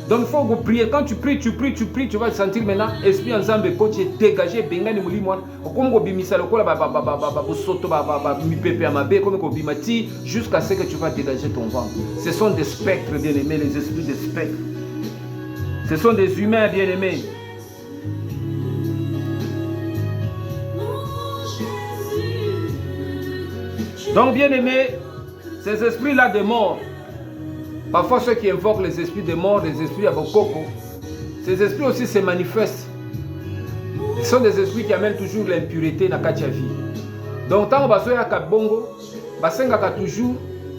Donc il faut que prier. Quand tu pries, tu vas sentir maintenant esprit ensemble coach dégagé benga ni mulimo comme ko bimisa lokola ba soto ba mi pepe amabe comme ko bimati jusqu'à ce que tu vas dégager ton ventre. Ce sont des spectres bien-aimés, les esprits des spectres. Ce sont des humains bien-aimés. Donc bien aimé, ces esprits-là de mort, parfois ceux qui invoquent les esprits de mort, les esprits à Bokoko, ces esprits aussi se manifestent. Ce sont des esprits qui amènent toujours l'impureté dans la vie. Donc tant que vous avez bongo,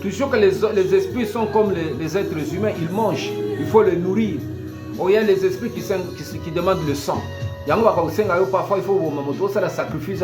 toujours que les esprits sont comme les êtres humains, ils mangent, il faut les nourrir. Oh, il y a les esprits qui demandent le sang. Parfois il faut faire sacrifice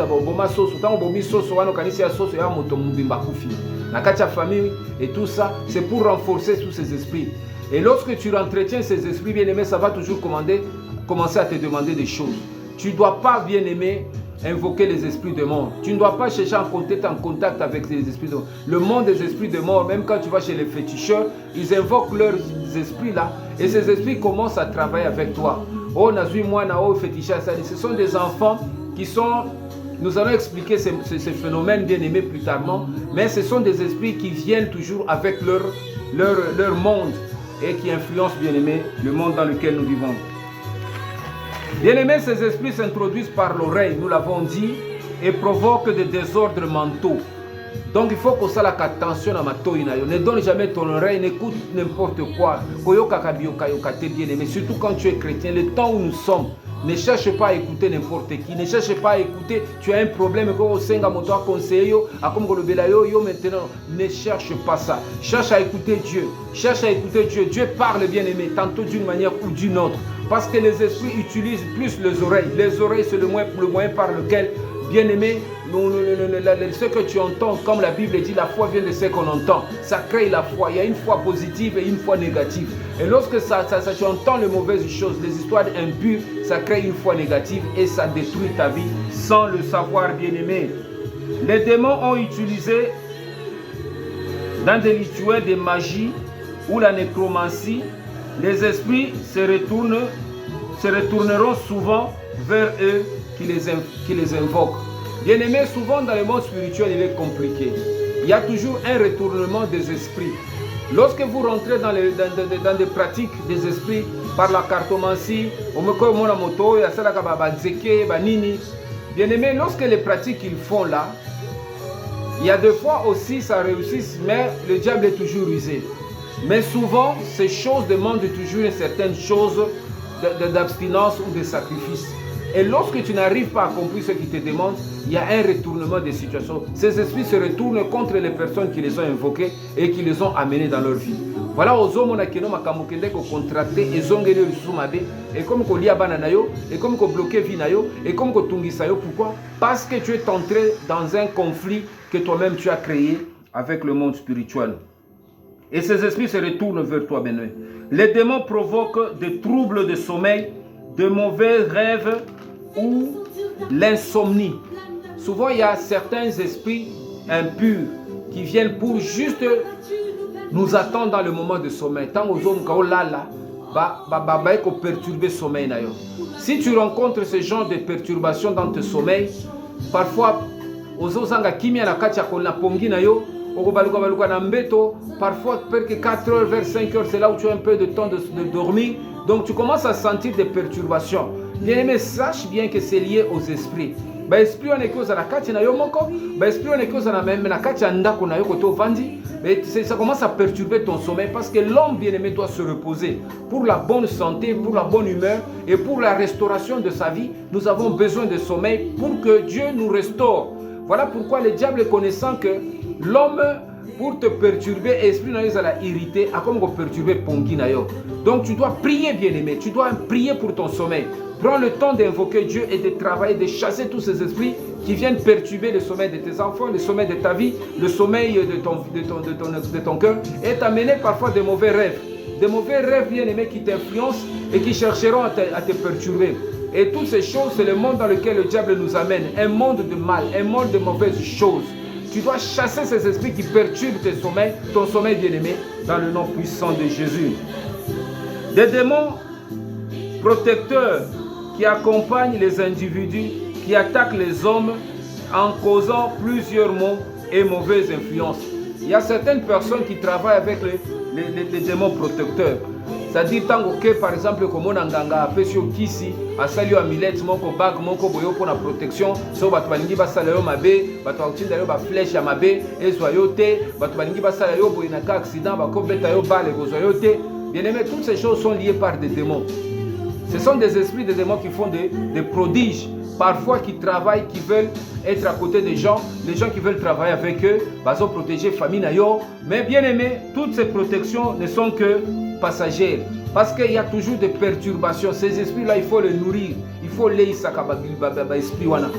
famille et tout ça, c'est pour renforcer tous ces esprits. Et lorsque tu entretiens ces esprits bien-aimés, ça va toujours commencer à te demander des choses. Tu ne dois pas, bien-aimé, invoquer les esprits de mort. Tu ne dois pas chercher à être en contact avec les esprits de mort. Le monde des esprits de mort, même quand tu vas chez les féticheurs, ils invoquent leurs esprits là et ces esprits commencent à travailler avec toi. Oh, ce sont des enfants qui sont... Nous allons expliquer ces phénomènes bien aimés plus tard, mais ce sont des esprits qui viennent toujours avec leur monde et qui influencent bien aimé le monde dans lequel nous vivons. Bien aimé, ces esprits s'introduisent par l'oreille, nous l'avons dit, et provoquent des désordres mentaux. Donc il faut qu'on ait attention à ma toïna. Ne donne jamais ton oreille, n'écoute n'importe quoi. Bien aimé, surtout quand tu es chrétien, le temps où nous sommes. Ne cherche pas à écouter n'importe qui. Ne cherche pas à écouter. Tu as un problème. Maintenant, ne cherche pas ça. Cherche à écouter Dieu. Cherche à écouter Dieu. Dieu parle bien aimé, tantôt d'une manière ou d'une autre. Parce que les esprits utilisent plus les oreilles. Les oreilles, c'est le moyen par lequel, bien aimé, ce que tu entends, comme la Bible dit, la foi vient de ce qu'on entend. Ça crée la foi. Il y a une foi positive et une foi négative. Et lorsque tu entends les mauvaises choses, les histoires impures, ça crée une foi négative et ça détruit ta vie sans le savoir, bien-aimé. Les démons ont utilisé dans des rituels de magie ou la nécromancie, les esprits se retourneront souvent vers eux qui les invoquent. Bien-aimé, souvent dans le monde spirituel, il est compliqué. Il y a toujours un retournement des esprits. Lorsque vous rentrez dans des pratiques des esprits, par la cartomancie, bien-aimé, lorsque les pratiques qu'ils font là, il y a des fois aussi ça réussit, mais le diable est toujours rusé. Mais souvent, ces choses demandent toujours une certaine chose d'abstinence ou de sacrifice. Et lorsque tu n'arrives pas à accomplir ce qu'ils te demandent, il y a un retournement des situations. Ces esprits se retournent contre les personnes qui les ont invoquées et qui les ont amenées dans leur vie. Voilà, aux hommes qui ont contracté et ont et comme qu'on lit à Bananayo, et comme qu'on bloqué Vinayo, et comme qu'on tungisayo. Pourquoi? Parce que tu es entré dans un conflit que toi-même tu as créé avec le monde spirituel. Et ces esprits se retournent vers toi, Benoît. Les démons provoquent des troubles de sommeil, de mauvais rêves ou l'insomnie. Souvent, il y a certains esprits impurs qui viennent pour juste nous attendre dans le moment de sommeil. Tant aux hommes qui perturber le sommeil. Si tu rencontres ce genre de perturbations dans ton sommeil, parfois, parfois, vers 4 heures, vers 5 heures, c'est là où tu as un peu de temps de dormir. Donc, tu commences à sentir des perturbations. Bien aimé, sache bien que c'est lié aux esprits. Esprit on est cause à la kati na yo moko, esprit on est cause à même na kati anda ko na yo koto vandi, mais ça commence à perturber ton sommeil parce que l'homme bien-aimé doit se reposer pour la bonne santé, pour la bonne humeur et pour la restauration de sa vie. Nous avons besoin de sommeil pour que Dieu nous restaure. Voilà pourquoi le diable, connaissant que l'homme pour te perturber, esprit na yo la irrité, a comme perturber pongi na yo. Donc tu dois prier, bien-aimé, tu dois prier pour ton sommeil. Prends le temps d'invoquer Dieu et de travailler, de chasser tous ces esprits qui viennent perturber le sommeil de tes enfants, le sommeil de ta vie, le sommeil de ton cœur et t'amener parfois des mauvais rêves. Des mauvais rêves bien-aimés qui t'influencent et qui chercheront à te perturber. Et toutes ces choses, c'est le monde dans lequel le diable nous amène. Un monde de mal, un monde de mauvaises choses. Tu dois chasser ces esprits qui perturbent ton sommeil bien-aimé, dans le nom puissant de Jésus. Des démons protecteurs qui accompagnent les individus, qui attaquent les hommes en causant plusieurs maux et mauvaises influences. Il y a certaines personnes qui travaillent avec les démons protecteurs. C'est-à-dire, par exemple, comme on a nganga, pesio kisi, asalio amulet, moko bag, moko boyo pour la protection, so batwalingi basalayo mabe, batwalingi ba flèche ya mabe, ezoyote, batwalingi basalayo boyinaka accident, bakobeta yo bale gozoyote. Bien aimé, toutes ces choses sont liées par des démons. Ce sont des esprits, des démons qui font des prodiges, parfois qui travaillent, qui veulent être à côté des gens, les gens qui veulent travailler avec eux, ils ont protégé famille nayo. Mais bien aimé, toutes ces protections ne sont que passagères, parce qu'il y a toujours des perturbations. Ces esprits-là, il faut les nourrir, il faut les esprit wana.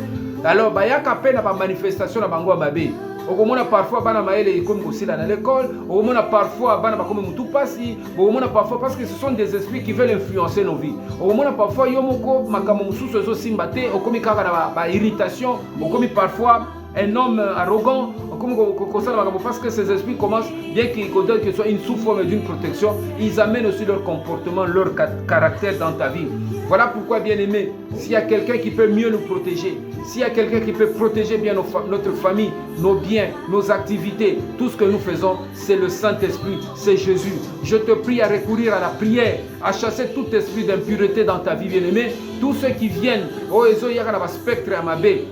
Alors, il y a une manifestation à Bango Mabé. Okomona parfois bana maele comme kosila na l'école, okomona parfois bana bakome mutu pasi, okomona parfois parce que ce sont des esprits qui veulent influencer nos vies. Okomona parfois yomoko makamo mususu ezo simbate, okomi kaka na ba irritation, okomi parfois un homme arrogant, parce que ces esprits commencent, bien qu'ils soient une sous-forme d'une protection, ils amènent aussi leur comportement, leur caractère dans ta vie. Voilà pourquoi, bien aimé, s'il y a quelqu'un qui peut mieux nous protéger, s'il y a quelqu'un qui peut protéger bien notre famille, nos biens, nos activités, tout ce que nous faisons, c'est le Saint-Esprit, c'est Jésus. Je te prie à recourir à la prière, à chasser tout esprit d'impureté dans ta vie, bien aimé. Tous ceux qui viennent, oh, ils ont un spectre à ma baie.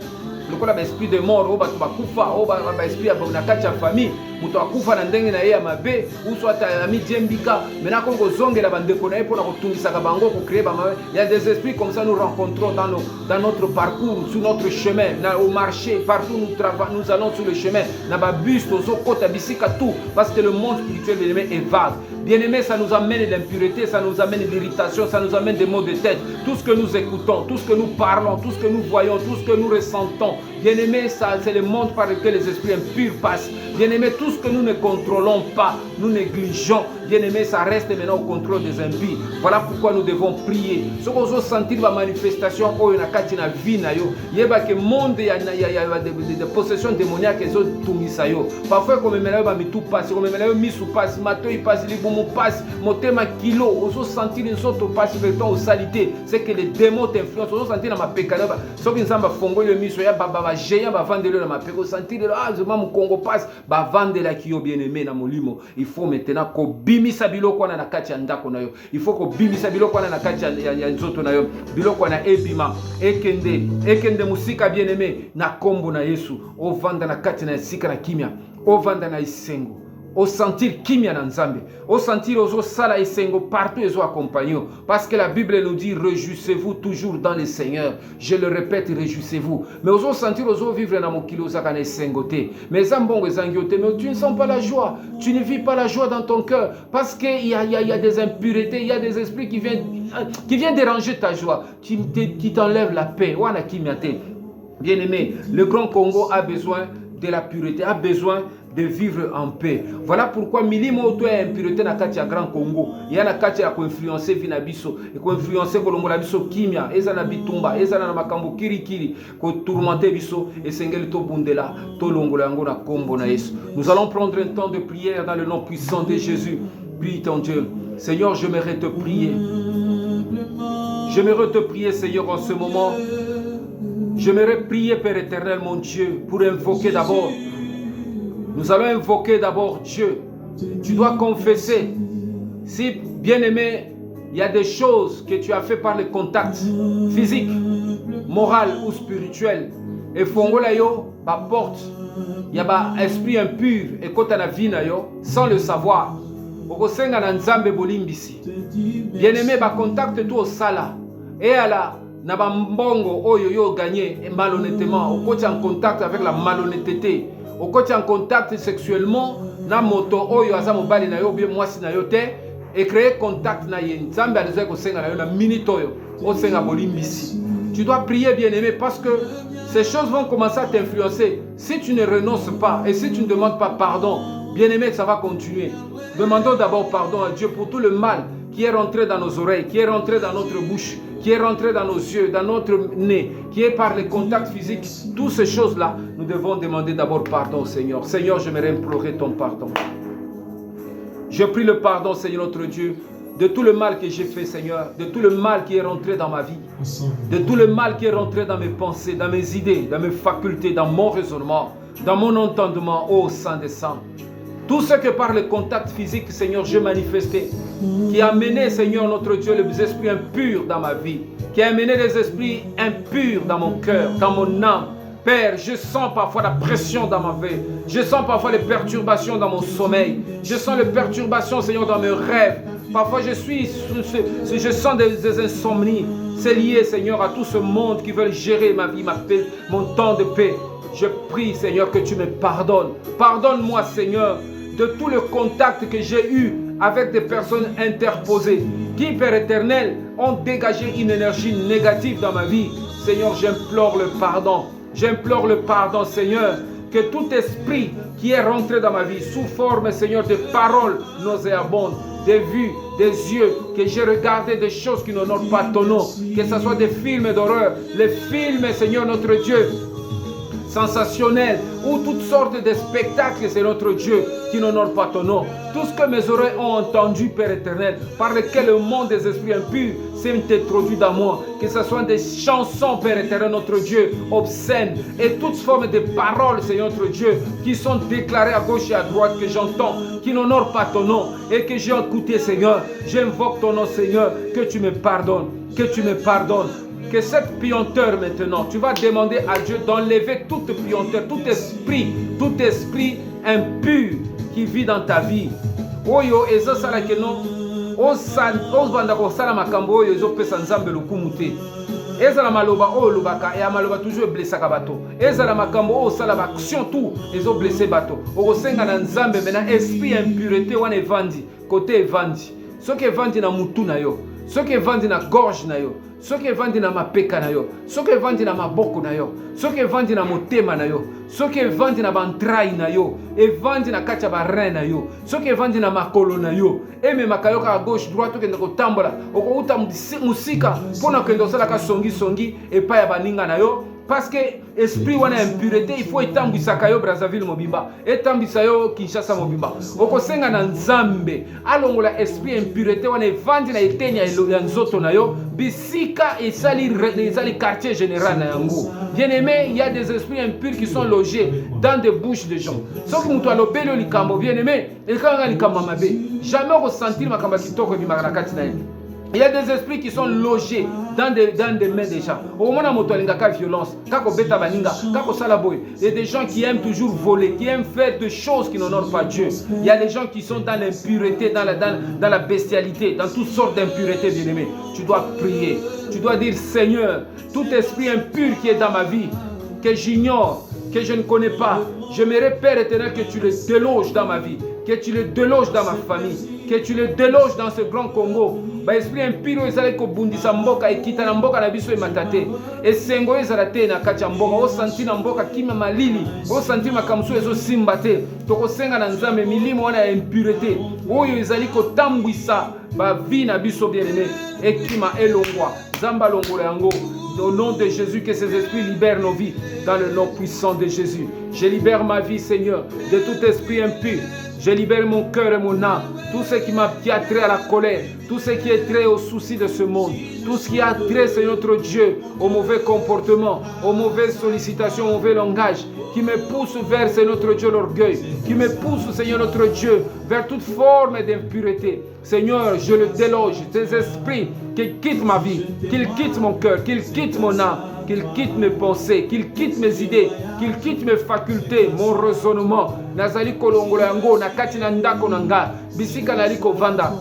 Le esprit de mort, oh, bakufa, oh, esprit à la famille, muto akufa na ndenge na ye ya mabe, ou soit ami Djembika, maintenant comme zonge la bande konaye pour la retournisa kabango pour créer bama. Il y a des esprits comme ça nous rencontrons dans notre parcours, sur notre chemin, au marché, partout nous allons sur le chemin, na ba bus, tozo kota bisika tout, parce que le monde spirituel bien aimé est vague. Bien aimé, ça nous amène l'impureté, ça nous amène l'irritation, ça nous amène des maux de tête. Tout ce que nous écoutons, tout ce que nous parlons, tout ce que nous voyons, tout ce que nous ressentons, Bien-aimé, ça c'est le monde par lequel les esprits impurs passent. Bien-aimé, tout ce que nous ne contrôlons pas, nous négligeons. Bien-aimé, ça reste maintenant au contrôle des impies. Voilà pourquoi nous devons prier. Ce qu'on veut sentir la manifestation, oh, il y a une vie, il y a que monde, il y a des possessions démoniaques qui sont tout yo. Parfois, comme il y a tout passe, comme il y a mis sous passe, mato il passe, les boumou passe, motema kilo, on veut sentir une sorte de passe, aux saletés. C'est que les démons t'influencent, on veut sentir dans ma pécade. Sauf qu'il y a fongo le mis, il y a baba géant, va vendre dans ma pécade, sentir ah, je m'en Congo passe, va vendre la qui bien aimé dans mon limo. Il faut maintenant qu'on bimisa biloko na kati ya ndako na yo. Il faut qu'on bimisa biloko na kati ya nzoto na yo. Biloko na ebima, ekende musika bien aimé na kombo na Yesu. O vanda na kati na sika na kimia. O vanda na isengo. Au sentir kimia na nzambe, au sentir ozo sala isengo partout et accompagné, parce que la Bible nous dit réjouissez-vous toujours dans le Seigneur. Je le répète, réjouissez-vous. Mais ozo sentir ozo vivre na mokilo zaka na isengote. Mais zambongo zangiote, mais tu ne sens pas la joie, tu ne vis pas la joie dans ton cœur, parce qu'il y a des impuretés, il y a des esprits qui viennent déranger ta joie, qui t'enlèvent la paix. Wana kimiate. Bien-aimé, le Grand Congo a besoin de la pureté, a besoin de vivre en paix. Voilà pourquoi milimo auto est impureté na kati ya Grand Congo. Il y a na kati ya ko influencer vinabiso, et ko influencer kolongo la biso kimia, eza na bitumba, eza na makambo kirikiri, ko tourmenter biso et sengeli to bundela, to longola yango na kombo na Yesu. Nous allons prendre un temps de prière dans le nom puissant de Jésus. Prie ton Dieu. Seigneur, j'aimerais te prier. J'aimerais te prier, Seigneur, en ce moment. J'aimerais prier, Père éternel, mon Dieu, pour invoquer d'abord. Nous allons invoquer d'abord Dieu. Tu dois confesser. Si, bien-aimé, il y a des choses que tu as fait par le contact physique, moral ou spirituel, et fongola yo, ba porte, il y a ba esprit impur, et quand on a vie na yo, sans le savoir, okosenga na nzambe bolimbisi. Bien-aimé, ba contacte toi au sala, et à la na ba mbongo oyo yo gagné malhonnêtement, au côté en contact avec la malhonnêteté. Au côté en contact sexuellement, na moto oyo aza mobali na yo bien mwasi na yo te et créer contact na ye nzambe alizoe ko senga na yo na minute oyo o senga bolimbisi. Tu dois prier, bien-aimé, parce que ces choses vont commencer à t'influencer. Si tu ne renonces pas et si tu ne demandes pas pardon, bien-aimé, ça va continuer. Demandons d'abord pardon à Dieu pour tout le mal qui est rentré dans nos oreilles, qui est rentré dans notre bouche, qui est rentré dans nos yeux, dans notre nez, qui est par les contacts physiques. Toutes ces choses-là, nous devons demander d'abord pardon au Seigneur. Seigneur, j'aimerais implorer ton pardon. Je prie le pardon, Seigneur notre Dieu, de tout le mal que j'ai fait, Seigneur, de tout le mal qui est rentré dans ma vie, de tout le mal qui est rentré dans mes pensées, dans mes idées, dans mes facultés, dans mon raisonnement, dans mon entendement, ô Saint des Saints. Tout ce que par le contact physique, Seigneur, j'ai manifesté, qui a amené, Seigneur, notre Dieu, les esprits impurs dans ma vie, qui a amené les esprits impurs dans mon cœur, dans mon âme. Père, je sens parfois la pression dans ma vie, je sens parfois les perturbations dans mon sommeil, je sens les perturbations, Seigneur, dans mes rêves. Parfois, je sens des insomnies. C'est lié, Seigneur, à tout ce monde qui veut gérer ma vie, ma paix, mon temps de paix. Je prie, Seigneur, que tu me pardonnes. Pardonne-moi, Seigneur, de tout le contact que j'ai eu avec des personnes interposées qui, Père éternel, ont dégagé une énergie négative dans ma vie. Seigneur, j'implore le pardon. J'implore le pardon, Seigneur, que tout esprit qui est rentré dans ma vie sous forme, Seigneur, de paroles nauséabondes, des vues, des yeux, que j'ai regardé des choses qui n'honorent pas ton nom, que ce soit des films d'horreur, les films, Seigneur, notre Dieu, sensationnels, ou toutes sortes de spectacles, c'est notre Dieu, qui n'honore pas ton nom. Tout ce que mes oreilles ont entendu, Père éternel, par lequel le monde des esprits impurs s'est introduit dans moi, que ce soit des chansons, Père éternel, notre Dieu, obscènes, et toutes formes de paroles, Seigneur notre Dieu, qui sont déclarées à gauche et à droite, que j'entends, qui n'honorent pas ton nom, et que j'ai écouté, Seigneur. J'invoque ton nom, Seigneur, que tu me pardonnes, que tu me pardonnes. Que cette puanteur maintenant, tu vas demander à Dieu d'enlever toute puanteur, tout esprit impur qui vit dans ta vie. Oyo ezo sala keno, ozvanda ko sala makambo oyo ezo pesa nzambe lokumu te. Ezala maloba oyo lobaka ya maloba toujours blessaka bato. Ezala makambo oyo sala ba action tout ezo blesser bato. Okosenga na nzambe maintenant esprit impureté wana evandi, côté evandi. Soki evandi na mutu na yo, soki evandi na gorge na yo, soki evandi na mapeka na yo, soki evandi na maboko na yo, soki evandi na motema na yo, soki evandi na bantrai na yo, evandi na kati ya barein na yo, soki evandi na makolo na yo, ememaka yo kaka gauche droite okende kotambola, okouta musika mpona okende osalaka songi epai ya baninga na yo. Parce que esprit wana impureté, il faut etambwisaka yo Brazzaville mobimba, etambwisa yo Kinshasa mobimba. Okosenga na Nzambe alongola esprit impureté wana evandi na eteni ya nzoto na yo, bisika ezali quartier général na yango. Bien aimé, il y a des esprits impurs qui sont logés dans des bouches de gens. Soki mutu alobeli likambo, bien aimé, ekanga likambo mabe. Jamais ressentir makambo kitoko bimaka na kati na ye. Il y a des esprits qui sont logés dans des mains des gens. Au moment où il y a violence, il y a des gens qui aiment toujours voler, qui aiment faire des choses qui n'honorent pas Dieu. Il y a des gens qui sont dans l'impureté, dans la bestialité, dans toutes sortes d'impuretés, bien-aimés. Tu dois prier. Tu dois dire, Seigneur, tout esprit impur qui est dans ma vie, que j'ignore, que je ne connais pas, j'aimerais, Père éternel, que tu le déloges dans ma vie, que tu le déloges dans ma famille, que tu le déloges dans ce grand Congo. Esprit impiro ezali ko bundisa mboka ekita na mboka na biso ematate. Esengo ezala te na kati ya mboka. O santi na mboka kima malili. O santi makamsu ezo simba te. Toko senga na Nzambe milimo wana ya impureté. Oyo ezali ko tambwisa ba vie na biso bien-aimé. Ekima elongwa. Zamba longola yango. Au nom de Jésus, que ces esprits libèrent nos vies. Dans le nom puissant de Jésus. Je libère ma vie, Seigneur, de tout esprit impur. Je libère mon cœur et mon âme. Tout ce qui a trait à la colère, tout ce qui est trait aux soucis de ce monde, tout ce qui a trait, c'est notre Dieu, au mauvais comportement, aux mauvaises sollicitations, au mauvais langage, qui me pousse vers, c'est notre Dieu, l'orgueil, qui me pousse, Seigneur notre Dieu, vers toute forme d'impureté. Seigneur, je le déloge, ces esprits qui quittent ma vie, qu'ils quittent mon cœur, qu'ils quittent mon âme, qu'il quitte mes pensées, qu'il quitte mes idées, qu'il quitte mes facultés, mon raisonnement. Nazali kolongola yango na kati na ndako nanga, bisika naliko vanda.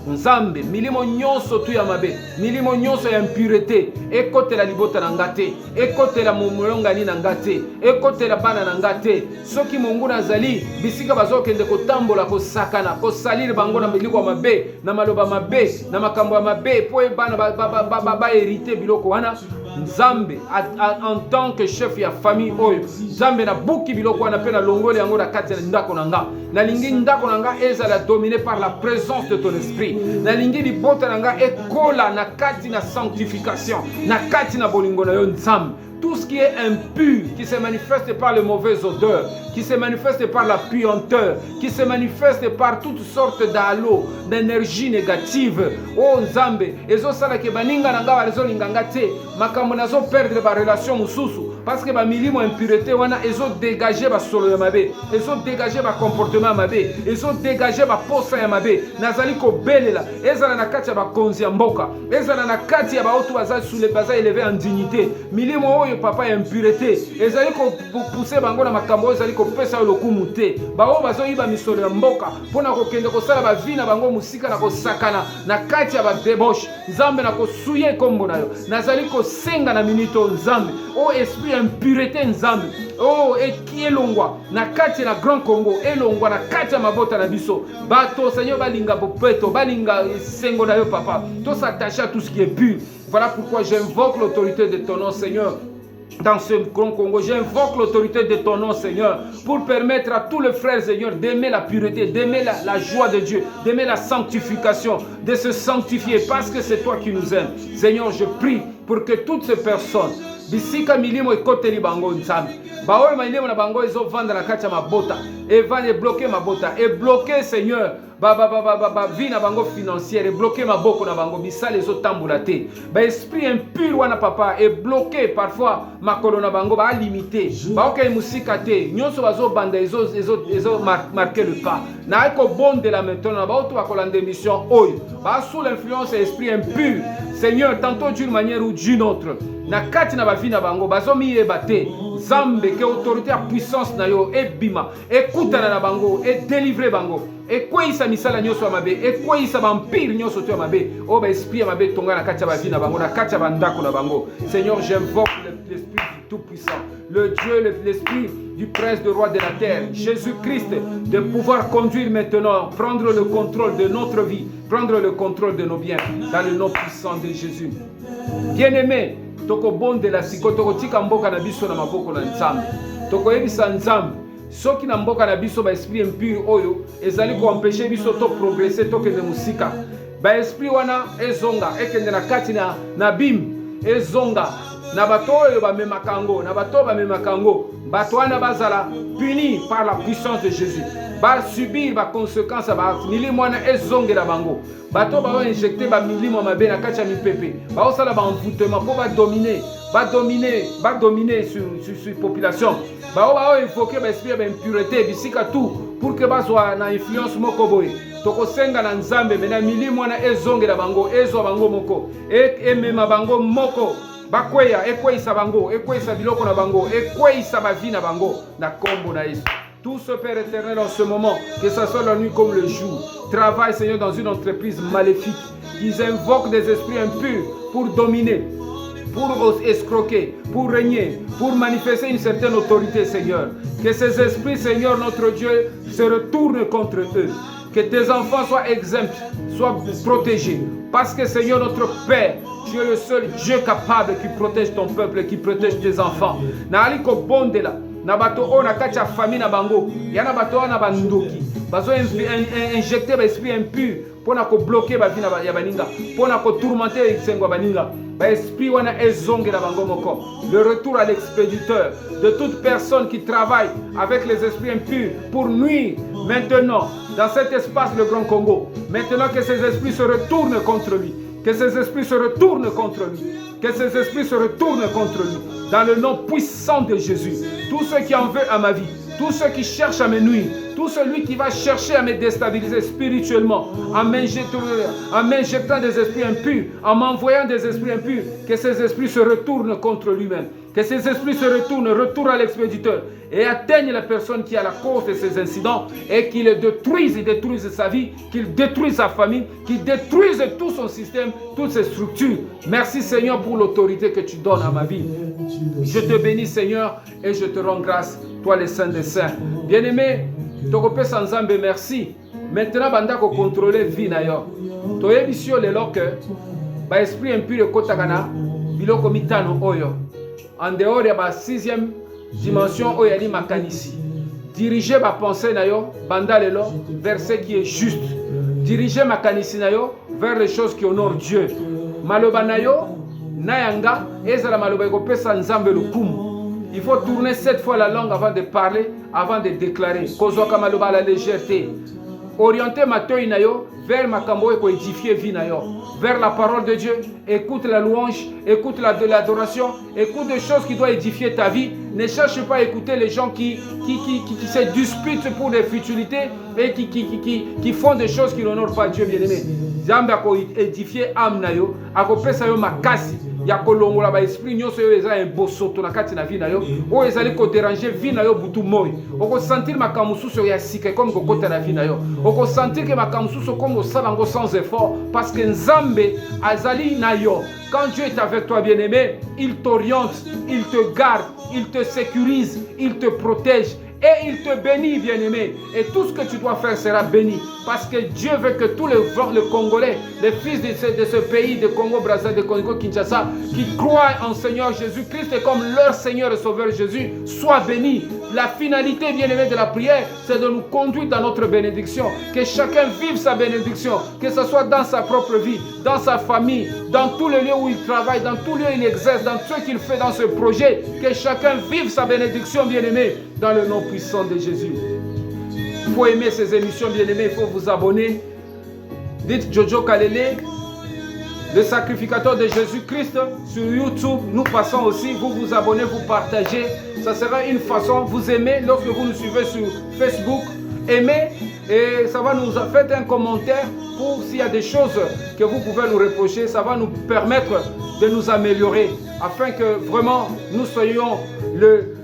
Nzambe, milimo nyonso tu ya mabe, milimo nyonso ya impureté, ekotela libota na ngate, ekotela momolongani na ngate, ekotela bana na ngate. Soki mongu nazali, bisika bazokende kotambola kosakana, kosalire bango na miliko mabe, na maloba mabe, na makambo ya mabe, po bana ba hérité biloko wana. Nzambe en tant que chef ya famille oyo, Nzambe na buki biloko wana pe na longole yango na kati na ndako nanga. Na lingi ndako nanga ezala dominé par la présence de ton esprit. Na lingi libota nanga ekola na kati na sanctification, na kati na bolingo na yo Nzambe. Tout ce qui est impur, qui se manifeste par les mauvaises odeurs, qui se manifeste par la puanteur, qui se manifeste par toutes sortes d'halo, d'énergie négative. Oh Nzambe, ezo sala ke baninga nanga barezo linganga te, makambo nazo perdre ba relation mususu, parce que ba milimo impureté wana ezo dégager ba solo ya mabe, ezo dégager ba comportement ya mabe, ezo dégager ba posa ya mabe, nazali ko belela, ezala na kati ya ba konzi ya mboka, ezala na kati ya ba otu bazali sous les bazali élevé en dignité, milimo oyo papa ya impureté, ezali ko pousser bango na makambo ezali ko pesa lokumu te, ba o bazo yiba misolo ya mboka, pona ko kende ko sala ba vie na bango musika na ko sakana, na kati ya ba débauche, Nzambe na ko suye kombo na yo, nazali ko senga na minito Nzambe, o esprit impureté Nzambe, oh ekielongwa na kati na Grand Congo, elongwa na kati ya mabota na biso, bato Seigneur balinga bopeto, balinga sengo na yo papa, to s'attacher à tout ce qui est pur. Voilà pourquoi j'invoque l'autorité de ton nom Seigneur. Dans ce Grand Congo, j'invoque l'autorité de ton nom, Seigneur, pour permettre à tous les frères, Seigneur, d'aimer la pureté, d'aimer la joie de Dieu, d'aimer la sanctification, de se sanctifier, parce que c'est toi qui nous aimes. Seigneur, je prie pour que toutes ces personnes, bisika milimo ekoteli bango Nzambe, baoyo milimo na bango ezo vanda na kati ya mabota, et va bloquer mabota, et bloquer, Seigneur, vie na bango financière, et bloquer maboko na bango bisale ezo tambola te, ba esprit impur wana papa, et bloquer parfois makolo na bango ba limité, ba oke musika te, nyonso bazo banda ezo marquer le pas, na eko bon de la maintenant, ba oto bakolande mission oyo, ba sous l'influence de l'esprit impur, Seigneur, tantôt d'une manière ou d'une autre, na kati na ba vie na bango bazo miyeba te, Zambe que autorité à puissance na yo ebima, ekutana na bango, et délivrer bango, et quoi isa misala nyoso ya mabe, et quoi isa vampire nyoso to ya mabe, o ba esprit ya mabe tonga na kati ya ba vie na bango, na kati ya bandako na bango. Seigneur, j'invoque l'esprit du tout puissant, le Dieu, l'esprit du prince de roi de la terre, Jésus-Christ, de pouvoir conduire maintenant, prendre le contrôle de notre vie, prendre le contrôle de nos biens, dans le nom puissant de Jésus. Bien-aimé, toko bonde la siko, toko tika mboka na biso na maboko na nzambe, toko yebisa nzambe, soki na mboka na biso ba esprit impur oyo, ezali ko empêcher biso to progresser, to kende musika, ba esprit wana ezonga, ekende na kati na bim, ezonga, na bato oyo ba memakango, na bato ba memakango, bato wana bazala puni par la puissance de Jésus, ba subir ba conséquences ba milimo wana ezongela bango, bato ba injecter ba milimo mabe na kati ya mipepe, ba osala ba envoûtement pour ba dominer sur population, ba invoquer ba esprit ba impureté bisika tout pour que bazwa na influence moko boye. Tokosenga na nzambe mena milimo wana ezongela bango, ezwa bango moko, emema bango moko, bakweya ekweisa bango, ekweisa biloko na bango, ekweisa ba vie na bango na kombo na Yesu. Tout ce Père éternel en ce moment, que ce soit la nuit comme le jour, travaille Seigneur dans une entreprise maléfique, qu'ils invoquent des esprits impurs pour dominer, pour escroquer, pour régner, pour manifester une certaine autorité Seigneur. Que ces esprits Seigneur notre Dieu se retournent contre eux. Que tes enfants soient exempts, soient protégés. Parce que Seigneur notre Père, tu es le seul Dieu capable qui protège ton peuple et qui protège tes enfants. Na aliko bonde la, na bato o na kati ya famille na bango, ya na bato na bandoki. Bazo injecter l'esprit impur pour na ko bloquer ba vie na ya baninga, pour na ko tourmenter sengo baninga. Ba esprit wana ezonge na bango moko. Le retour à l'expéditeur de toute personne qui travaille avec les esprits impurs pour nuire maintenant dans cet espace le Grand Congo. Maintenant que ces esprits se retournent contre lui. Que ces esprits se retournent contre lui. Que ces esprits se retournent contre lui. Dans le nom puissant de Jésus. Tous ceux qui en veulent à ma vie. Tous ceux qui cherchent à me nuire. Tout celui qui va chercher à me déstabiliser spirituellement. En m'injectant des esprits impurs. En m'envoyant des esprits impurs. Que ces esprits se retournent contre lui-même. Que ces esprits se retournent à l'expéditeur et atteignent la personne qui est à la cause de ces incidents et qu'ils détruisent, sa vie, qu'ils détruisent sa famille, qu'ils détruisent tout son système, toutes ses structures. Merci Seigneur pour l'autorité que tu donnes à ma vie. Je te bénis Seigneur et je te rends grâce, toi le Saint des Saints. Bien-aimé, Tokope Sanzambe, merci. Maintenant, banda ko contrôler vie na yo. Toye bisio le loke, ba esprit impur kotakana, biloko mitano oyo. En dehors de la 6e dimension, il y a makanisi. Diriger ma pensée banda lelo, vers ce qui est juste. Diriger ma kanisi vers les choses qui honorent Dieu. Maloba nayo, nayanga, ezala maloba ko pesa nzambe lukumu. Il faut tourner 7 fois la langue avant de parler, avant de déclarer. Kozwaka maloba la légèreté. Orienter ma toy nayo vers ma kambo et édifier vie nayo. Vers la parole de Dieu, écoute la louange, écoute l'adoration, écoute des choses qui doivent édifier ta vie. Ne cherche pas à écouter les gens qui se disputent pour des futilités et qui font des choses qui n'honorent pas Dieu bien-aimé. Zambe a édifié âme nayo, a pesa yo makasi. Ya kolongola ba esprit nyonso yo eza bosoto na kati na vie na yo o ezali ko déranger vie na yo butu moy oko sentir makamususo ya sika comme ko kota na vie na yo oko sentir que makamususo comme osala ngo sans effort parce que nzambe azali na yo. Quand Dieu est avec toi bien-aimé, il t'oriente, il te garde, il te sécurise, il te protège. Et il te bénit, bien-aimé. Et tout ce que tu dois faire sera béni. Parce que Dieu veut que tous les Congolais, les fils de ce pays, de Congo-Brazzaville, de Congo-Kinshasa, qui croient en Seigneur Jésus-Christ comme leur Seigneur et Sauveur Jésus, soient bénis. La finalité, bien-aimé, de la prière, c'est de nous conduire dans notre bénédiction. Que chacun vive sa bénédiction. Que ce soit dans sa propre vie, dans sa famille, dans tous les lieux où il travaille, dans tous les lieux où il exerce, dans ce qu'il fait dans ce projet. Que chacun vive sa bénédiction, bien-aimé, dans le nom puissant de Jésus. Il faut aimer ces émissions, bien-aimés, il faut vous abonner. Dites Jojo Kalele, le sacrificateur de Jésus-Christ, sur YouTube. Nous passons aussi, vous vous abonnez, vous partagez. Ça sera une façon, vous aimez, lorsque vous nous suivez sur Facebook, aimez, et ça va nous faire un commentaire pour s'il y a des choses que vous pouvez nous reprocher, ça va nous permettre de nous améliorer, afin que vraiment nous soyons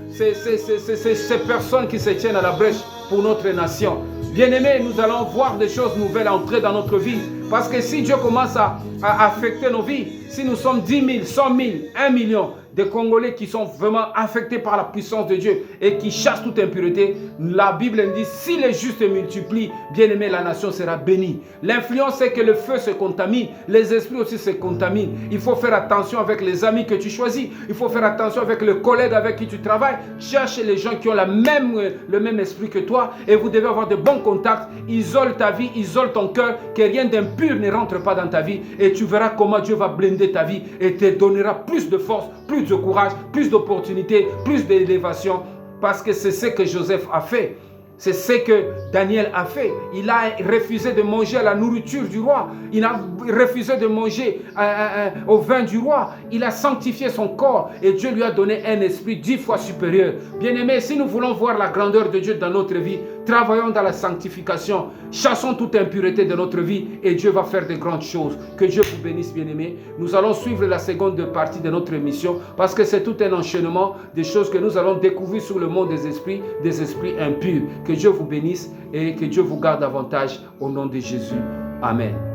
ces personnes qui se tiennent à la brèche pour notre nation. Bien-aimés, nous allons voir des choses nouvelles entrer dans notre vie. Parce que si Dieu commence à affecter nos vies, si nous sommes 10 000, 100 000, 1 million, des Congolais qui sont vraiment affectés par la puissance de Dieu et qui chassent toute impureté, la Bible dit, si les justes multiplient, bien aimé, la nation sera bénie. L'influence, c'est que le feu se contamine, les esprits aussi se contaminent. Il faut faire attention avec les amis que tu choisis, il faut faire attention avec le collègue avec qui tu travailles. Cherche les gens qui ont le même esprit que toi et vous devez avoir de bons contacts. Isole ta vie, isole ton cœur, que rien d'impur ne rentre pas dans ta vie et tu verras comment Dieu va blinder ta vie et te donnera plus de force, plus de courage, plus d'opportunités, plus d'élévation, parce que c'est ce que Joseph a fait. C'est ce que Daniel a fait. Il a refusé de manger à la nourriture du roi. Il a refusé de manger au vin du roi. Il a sanctifié son corps et Dieu lui a donné un esprit 10 fois supérieur. Bien-aimés, si nous voulons voir la grandeur de Dieu dans notre vie, travaillons dans la sanctification. Chassons toute impureté de notre vie et Dieu va faire de grandes choses. Que Dieu vous bénisse, bien-aimés. Nous allons suivre la seconde partie de notre émission parce que c'est tout un enchaînement des choses que nous allons découvrir sur le monde des esprits impurs. Que Dieu vous bénisse et que Dieu vous garde davantage au nom de Jésus. Amen.